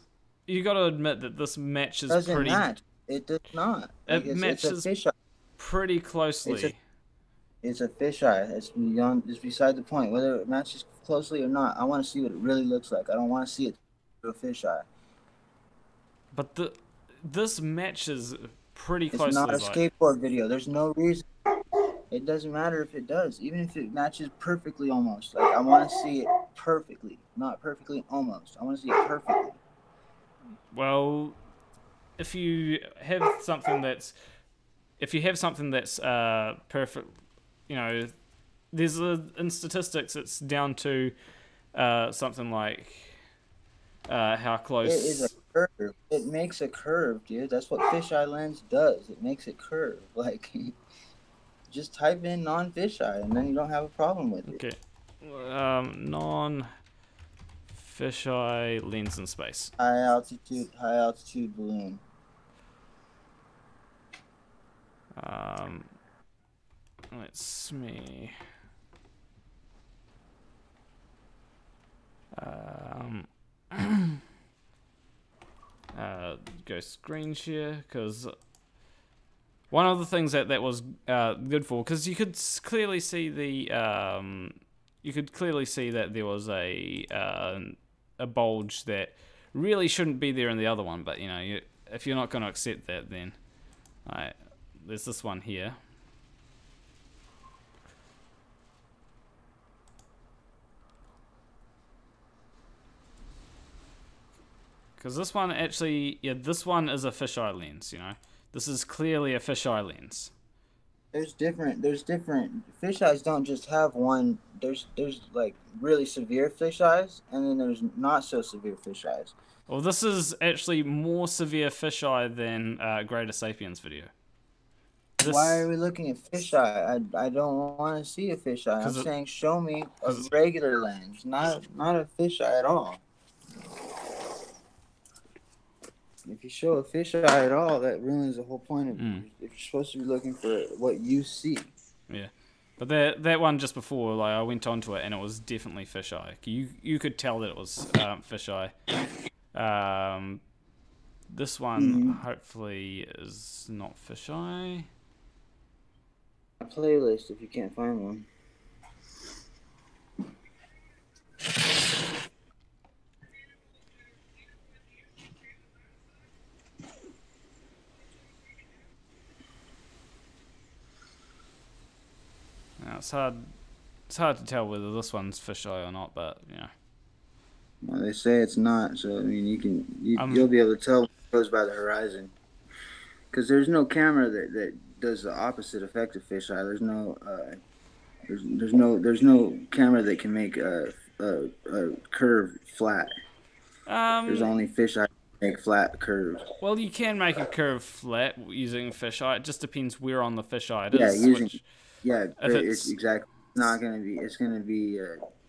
You got to admit that this matches Doesn't pretty. Match. It does not. Like, It matches it's a fisheye. Pretty closely. It's a fisheye. It's beyond. It's beside the point. Whether it matches closely or not, I want to see what it really looks like. I don't want to see it through a fisheye. But this matches pretty closely. It's not a skateboard video. There's no reason. It doesn't matter if it does. Even if it matches perfectly, almost. Like I want to see it perfectly, not perfectly, almost. I want to see it perfectly. Well, if you have something that's perfect, you know, there's in statistics it's down to something like how close. It is a curve. It makes a curve, dude. That's what fisheye lens does. It makes it curve. Like, just type in non-fisheye, and then you don't have a problem with it. Okay, non-fisheye lens in space. High altitude balloon. Let's me. Go screen share, because one of the things that was good for, because you could clearly see that there was a bulge that really shouldn't be there in the other one, but you know, if you're not going to accept that, then there's this one here. Because this one actually, this one is a fisheye lens, you know. This is clearly a fisheye lens. There's different fisheyes don't just have one. There's like really severe fisheyes, and then there's not so severe fisheyes. Well, this is actually more severe fisheye than Greater Sapiens video. Why are we looking at fisheye? I don't want to see a fisheye. I'm saying show me a regular lens, not a fisheye at all. If you show a fisheye at all, that ruins the whole point of it. If you're supposed to be looking for what you see. Yeah. But that one just before, like I went onto it and it was definitely fisheye. You could tell that it was fisheye. This one hopefully is not fisheye. A playlist if you can't find one. It's hard to tell whether this one's fisheye or not, but you know. Well, they say it's not, so I mean you'll be able to tell when it goes by the horizon. Because there's no camera that does the opposite effect of fisheye. There's no camera that can make a curve flat. There's only fisheye that make flat curves. Well, you can make a curve flat using fisheye. It just depends where on the fisheye it is. It's exactly. It's not gonna be. It's gonna be.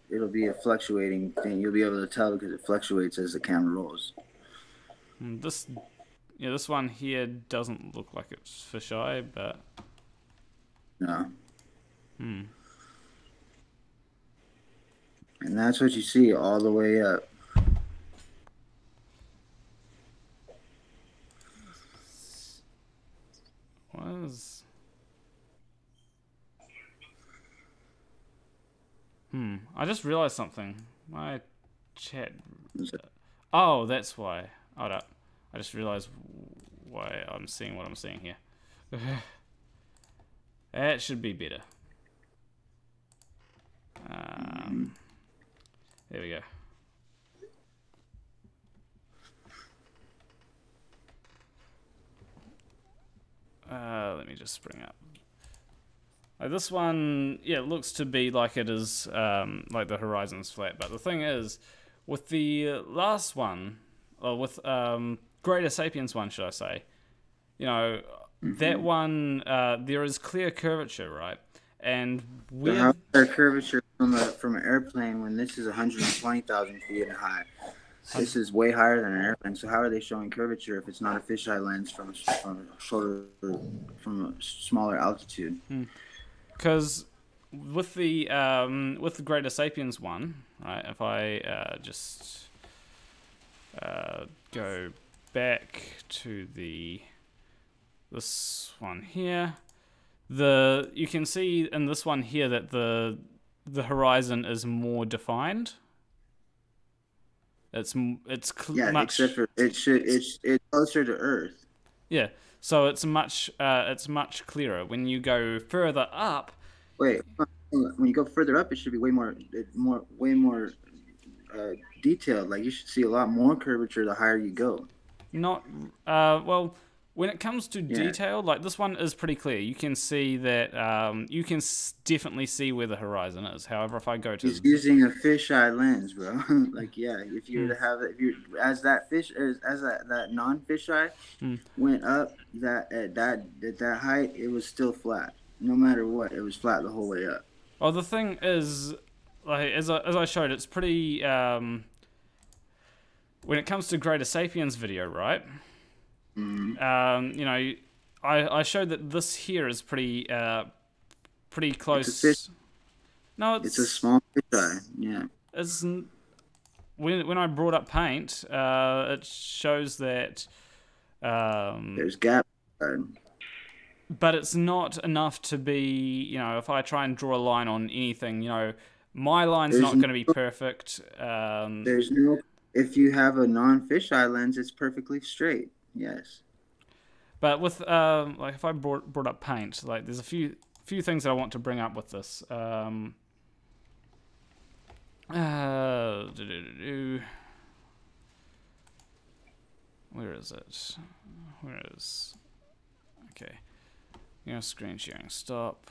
It'll be a fluctuating thing. You'll be able to tell because it fluctuates as the camera rolls. This one here doesn't look like it's fisheye, but no. And that's what you see all the way up. I just realized something. My chat. Oh, that's why. Hold up. I just realized why I'm seeing what I'm seeing here. That should be better. There we go. Let me just bring up Like this one, yeah, it looks to be like it is, like the horizon's flat. But the thing is, with the last one, or with Greater Sapiens one, should I say? You know, that one, there is clear curvature, right? And So how with is there curvature from an airplane when this is 120,000 feet and high? This is way higher than an airplane. So how are they showing curvature if it's not a fisheye lens from a smaller altitude? because with the Greater Sapiens one, right? If I just go back to this one here, you can see in this one here that the horizon is more defined. It's Yeah, much, except for it's closer to Earth. yeah. So it's much clearer when you go further up. Wait, when you go further up, it should be way more detailed. Like you should see a lot more curvature the higher you go. Not well. When it comes to detail, like this one is pretty clear. You can see that you can definitely see where the horizon is. However, if I go to He's using a fisheye lens, bro. Like, yeah, if you were to have it, if you as that non-fisheye went up at that height, it was still flat. No matter what, it was flat the whole way up. Well, the thing is, like as I showed, it's pretty. When it comes to Greater Sapiens video, right? You know, I showed that this here is pretty close. No, it's a small fisheye. Yeah. It's when I brought up paint, it shows that There's gap. But it's not enough to be, you know, if I try and draw a line on anything, you know, my line's not going to be perfect. There's no. If you have a non-fisheye lens, it's perfectly straight. Yes. But with like if I brought up paint, like there's a few things that I want to bring up with this. Where is it? Where is? Okay. You know, screen sharing stop.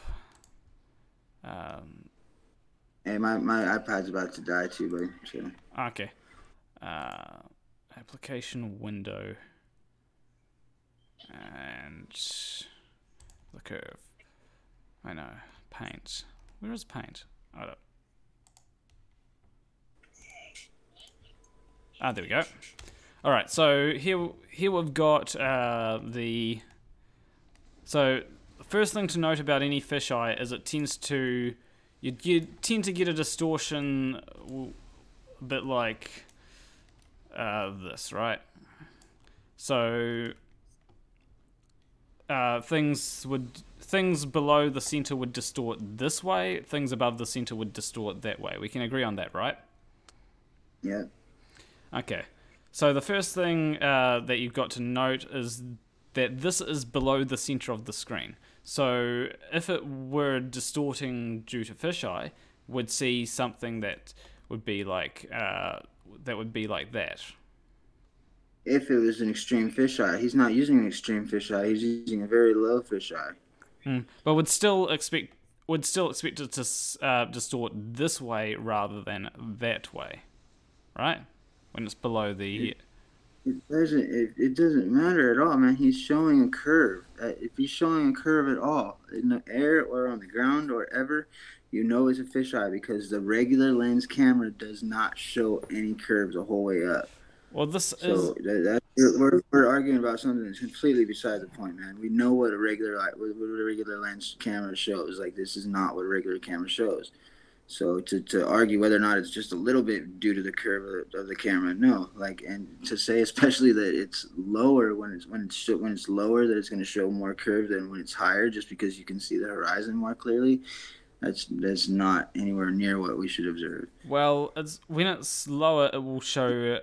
Hey, my iPad's about to die too, buddy. So. Okay. Application window. And the curve. I know. Paint. Where is paint? I don't. There we go. All right. So here we've got the. So the first thing to note about any fisheye is it tends to you tend to get a distortion a bit like this, right? So things below the center would distort this way, things above the center would distort that way. We can agree on that, right? Yeah. Okay. So the first thing that you've got to note is that this is below the center of the screen. So if it were distorting due to fisheye, we'd see something that would be like that. If it was an extreme fisheye, he's not using an extreme fisheye. He's using a very low fisheye. But would still expect it to distort this way rather than that way, right? When it's below the. It doesn't matter at all, man. He's showing a curve. If he's showing a curve at all in the air or on the ground or ever, you know it's a fisheye because the regular lens camera does not show any curves the whole way up. Well, this so is. We're arguing about something that's completely beside the point, man. We know what a regular lens camera shows. Like, this is not what a regular camera shows. So to argue whether or not it's just a little bit due to the curve of the camera, no. Like, and to say especially that it's lower when it's lower that it's going to show more curve than when it's higher, just because you can see the horizon more clearly. That's not anywhere near what we should observe. Well, when it's lower, it will show.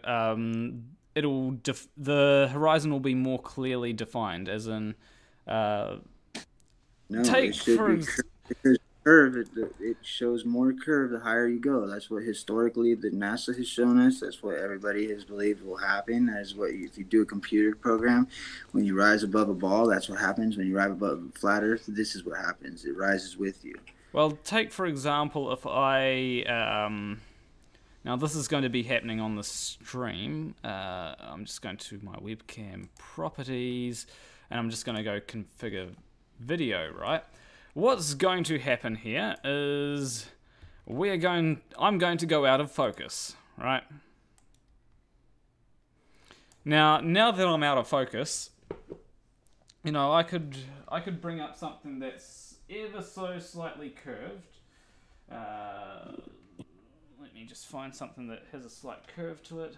The horizon will be more clearly defined, as in. No, it should be curve, it shows more curve the higher you go. That's what historically the NASA has shown us. That's what everybody has believed will happen. That is what if you do a computer program, when you rise above a ball, that's what happens. When you rise above flat Earth, this is what happens. It rises with you. Well, take for example, if I now this is going to be happening on the stream. I'm just going to my webcam properties, and I'm just going to go configure video, right? What's going to happen here is I'm going to go out of focus, right? Now that I'm out of focus, you know, I could bring up something that's ever so slightly curved. Let me just find something that has a slight curve to it.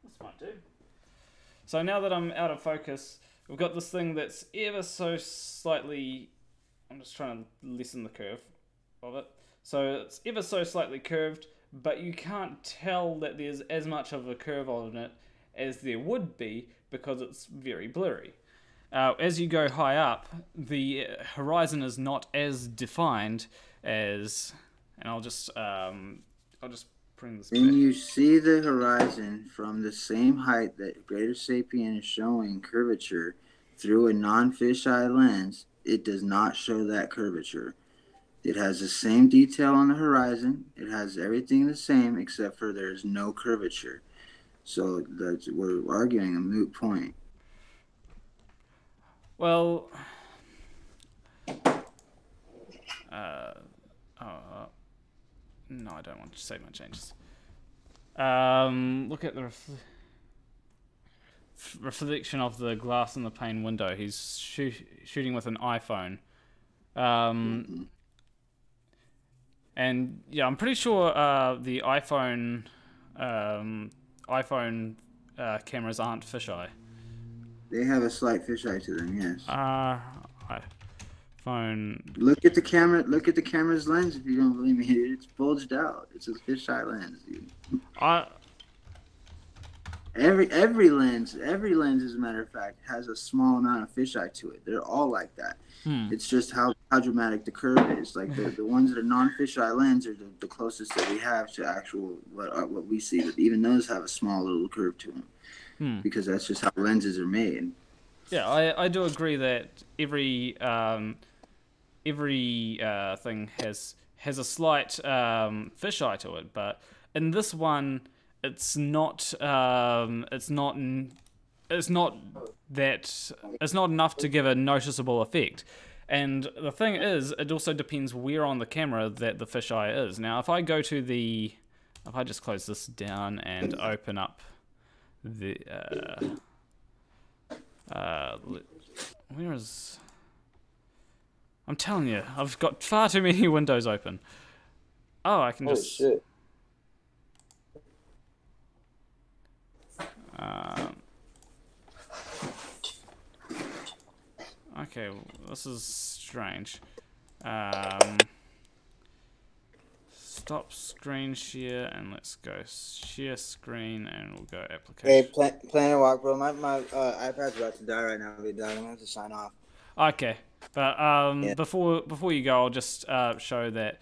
This might do. So now that I'm out of focus, we've got this thing that's ever so slightly... I'm just trying to lessen the curve of it. So it's ever so slightly curved, but you can't tell that there's as much of a curve on it as there would be because it's very blurry. As you go high up, the horizon is not as defined as... And I'll just bring this back. When you see the horizon from the same height that Greater Sapien is showing curvature through a non-fisheye lens, it does not show that curvature. It has the same detail on the horizon. It has everything the same except for there's no curvature. So we're arguing a moot point. Well, no, I don't want to save my changes. Look at the reflection of the glass in the pane window. He's shooting with an iPhone. And yeah, I'm pretty sure the iPhone cameras aren't fisheye. They have a slight fisheye to them, yes. iPhone. Look at the camera. Look at the camera's lens. If you don't believe me, it's bulged out. It's a fisheye lens, dude. Every lens, as a matter of fact, has a small amount of fisheye to it. They're all like that. It's just how dramatic the curve is. Like the ones that are non-fisheye lens are the closest that we have to actual what we see. But even those have a small little curve to them because that's just how lenses are made. Yeah, I do agree that every thing has a slight fisheye to it, but in this one, it's not enough to give a noticeable effect. And the thing is, it also depends where on the camera that the fisheye is. Now, if I just close this down and open up the where is... I'm telling you, I've got far too many windows open. Oh, I can just... Shit. Okay, well, this is strange. Stop screen share and let's go share screen and we'll go application. Hey, Planarwalk, bro. My iPad's about to die right now. I'm gonna have to sign off. Okay, but yeah. Before you go, I'll just show that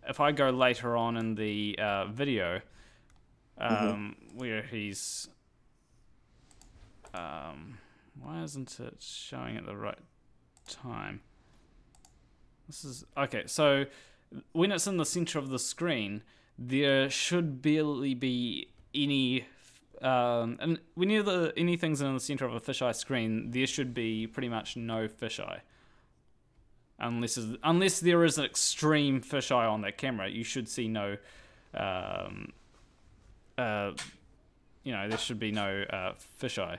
if I go later on in the video, where he's why isn't it showing at the right time? This is okay. So when it's in the center of the screen, there should barely be any. And whenever anything's in the center of a fisheye screen, there should be pretty much no fisheye. Unless there is an extreme fisheye on that camera, you should see no. There should be no fisheye.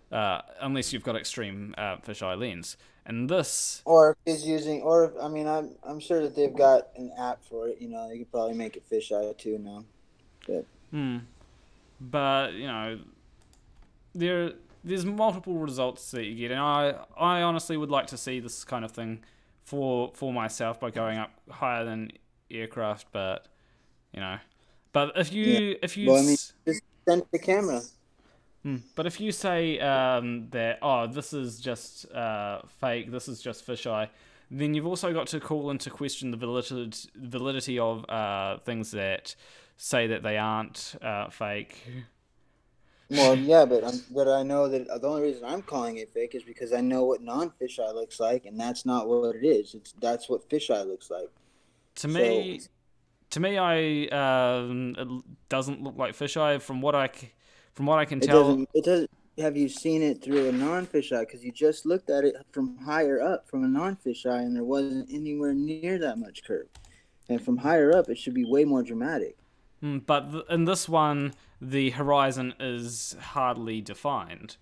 Unless you've got extreme fisheye lens, and this. Or if he's using, I'm sure that they've got an app for it. You know, they could probably make it fisheye too now. But there's multiple results that you get, and I honestly would like to see this kind of thing for myself by going up higher than aircraft. But if you just send the camera. But if you say that, oh, this is just fake, this is just fisheye, then you've also got to call into question the validity of things that say that they aren't fake. Well, yeah, but I know that the only reason I'm calling it fake is because I know what non-fisheye looks like, and that's not what it is. That's what fisheye looks like. To me, it doesn't look like fisheye from what I can tell. It doesn't. Have you seen it through a non-fisheye? Because you just looked at it from higher up from a non-fisheye, and there wasn't anywhere near that much curve. And from higher up, it should be way more dramatic. But in this one, the horizon is hardly defined.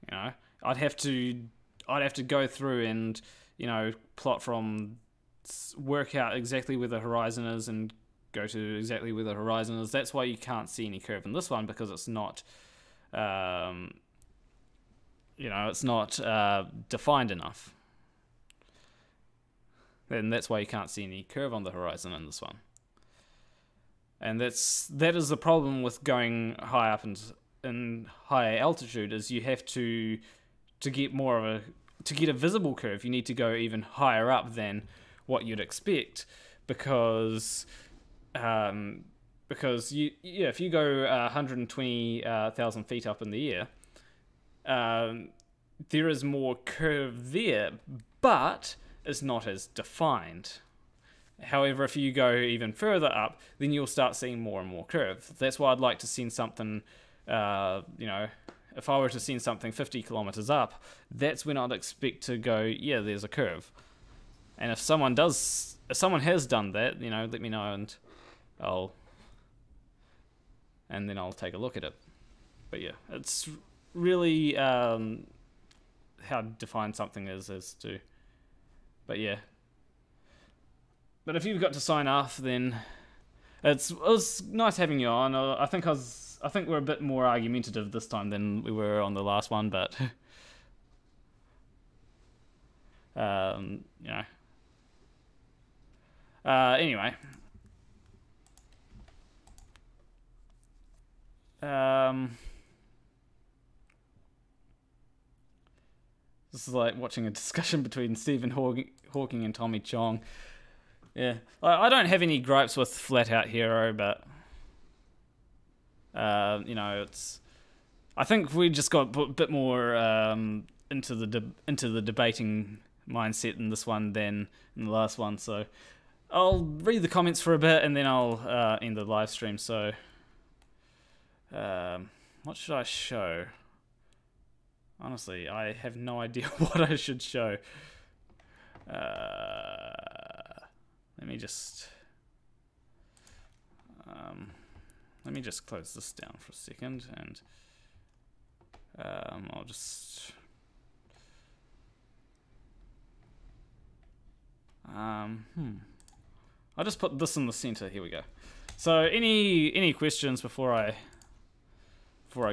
You know, I'd have to go through and plot from, work out exactly where the horizon is and go to exactly where the horizon is. That's why you can't see any curve in this one, because it's not, it's not defined enough. And that's why you can't see any curve on the horizon in this one. And that is the problem with going high up in high altitude, is you have to get a visible curve, you need to go even higher up than what you'd expect, because if you go 120,000 feet up in the air, there is more curve there, but it's not as defined. However, if you go even further up, then you'll start seeing more and more curve. That's why I'd like to send something, if I were to send something 50 kilometers up, that's when I'd expect to go, yeah, there's a curve. And if someone has done that, let me know, and then I'll take a look at it. But yeah, it's really how defined something is as to. But yeah. But if you've got to sign off, then it was nice having you on. I think we're a bit more argumentative this time than we were on the last one, but anyway. This is like watching a discussion between Stephen Hawking and Tommy Chong. Yeah, I don't have any gripes with Flat Out Hero, but it's. I think we just got a bit more into the debating mindset in this one than in the last one. So I'll read the comments for a bit and then I'll end the live stream. So what should I show? Honestly, I have no idea what I should show. Let me just close this down for a second, and I'll just I'll just put this in the center. Here we go. So any questions before I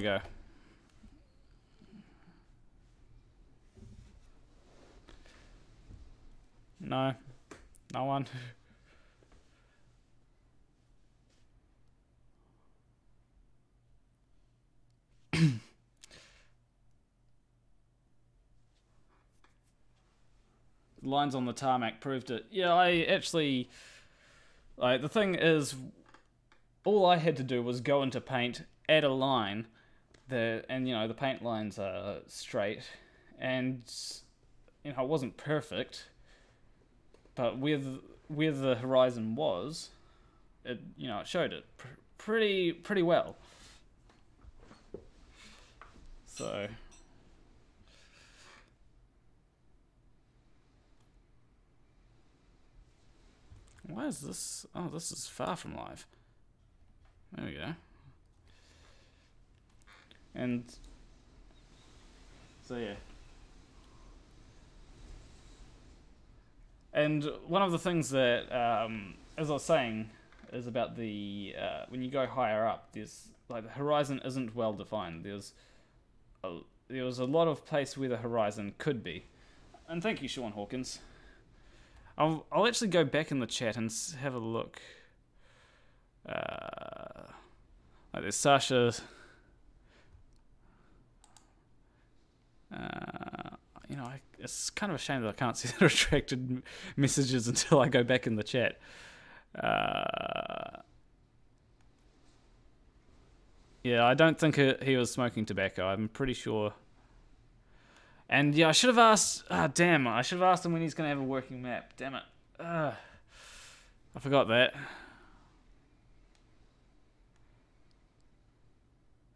go? No one. Lines on the tarmac proved it. Yeah, I actually, the thing is, all I had to do was go into paint, add a line, and the paint lines are straight, and it wasn't perfect, but where the horizon was, it showed it pretty well. So. Why is this? Oh, this is far from live. There we go. And so yeah. And one of the things that, as I was saying, is about the when you go higher up, there's the horizon isn't well defined. There was a lot of place where the horizon could be. And thank you, Sean Hawkins. I'll actually go back in the chat and have a look. There's Sasha. it's kind of a shame that I can't see the retracted messages until I go back in the chat. Yeah, I don't think he was smoking tobacco. I'm pretty sure. And yeah, I should have asked. Damn! I should have asked him when he's going to have a working map. Damn it! I forgot that.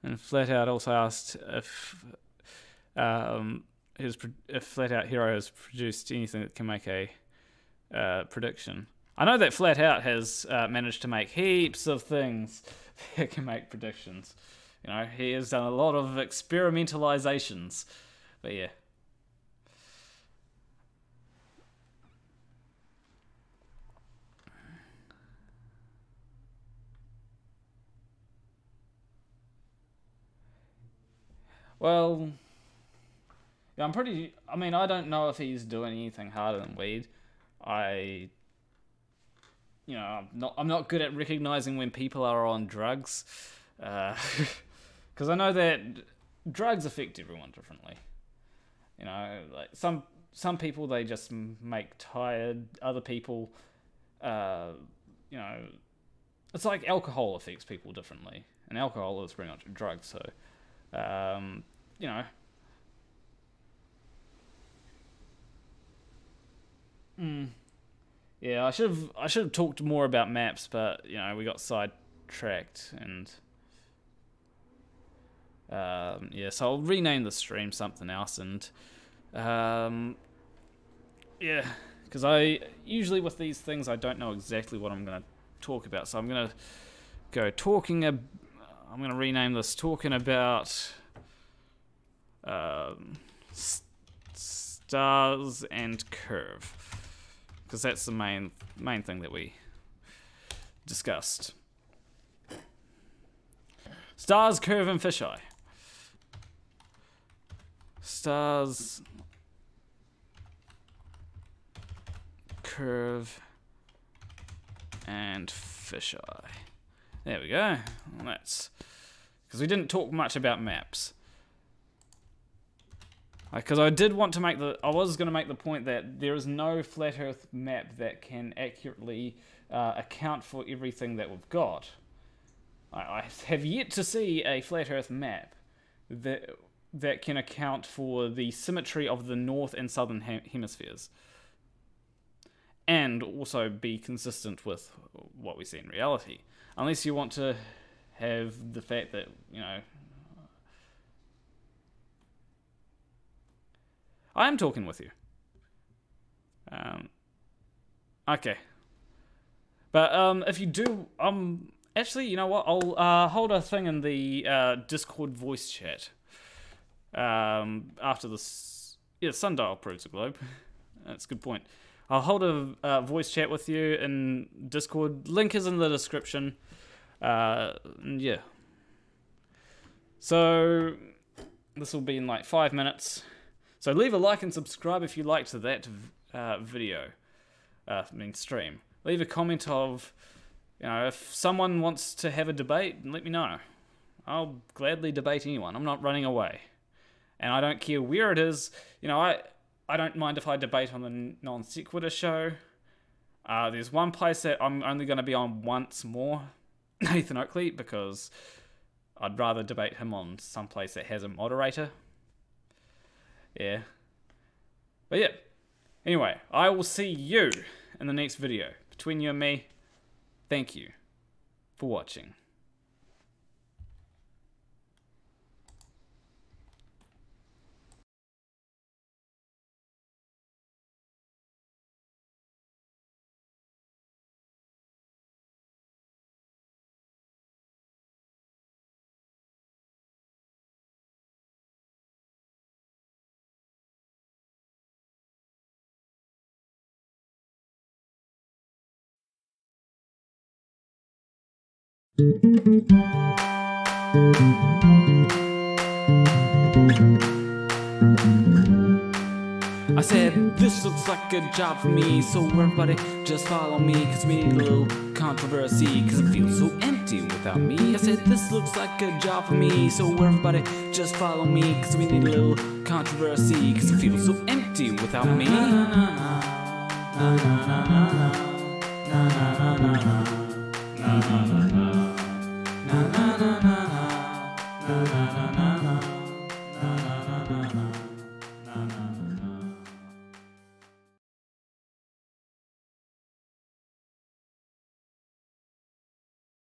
And Flat Out also asked if if Flat Out Hero has produced anything that can make a prediction. I know that Flat Out has managed to make heaps of things that can make predictions. You know, he has done a lot of experimentalizations. But yeah. Well, yeah, I mean, I don't know if he's doing anything harder than weed. I'm not good at recognizing when people are on drugs, because I know that drugs affect everyone differently. You know, like some people they just make tired. Other people, it's like alcohol affects people differently, and alcohol is pretty much a drug. So, Yeah, I should have talked more about maps, but we got sidetracked, and yeah, so I'll rename the stream something else, and yeah, because I usually with these things I don't know exactly what I'm gonna talk about, so I'm gonna I'm gonna rename this talking about stars and curve. Because that's the main thing that we discussed. Stars, curve, and fisheye. Stars, curve, and fisheye. There we go. Well, that's because we didn't talk much about maps. Because I did want to I was going to make the point that there is no flat Earth map that can accurately account for everything that we've got. I have yet to see a flat Earth map that can account for the symmetry of the north and southern hemispheres, and also be consistent with what we see in reality. Unless you want to have the fact that I am talking with you. Okay. But if you do, actually, you know what? I'll hold a thing in the Discord voice chat. After this, yeah, sundial proves a globe. That's a good point. I'll hold a voice chat with you in Discord. Link is in the description. Yeah. So this will be in like 5 minutes. So leave a like and subscribe if you liked that stream. Leave a comment of, if someone wants to have a debate, let me know. I'll gladly debate anyone. I'm not running away. And I don't care where it is. I don't mind if I debate on the Non Sequitur show. There's one place that I'm only going to be on once more, Nathan Oakley, because I'd rather debate him on some place that has a moderator. Yeah. But yeah. Anyway, I will see you in the next video. Between you and me, thank you for watching. I said, this looks like a job for me, so everybody just follow me, cause we need a little controversy, cause it feels so empty without me. I said, this looks like a job for me, so everybody just follow me, cause we need a little controversy, cause it feels so empty without me. Na na na na na na na na na na na na na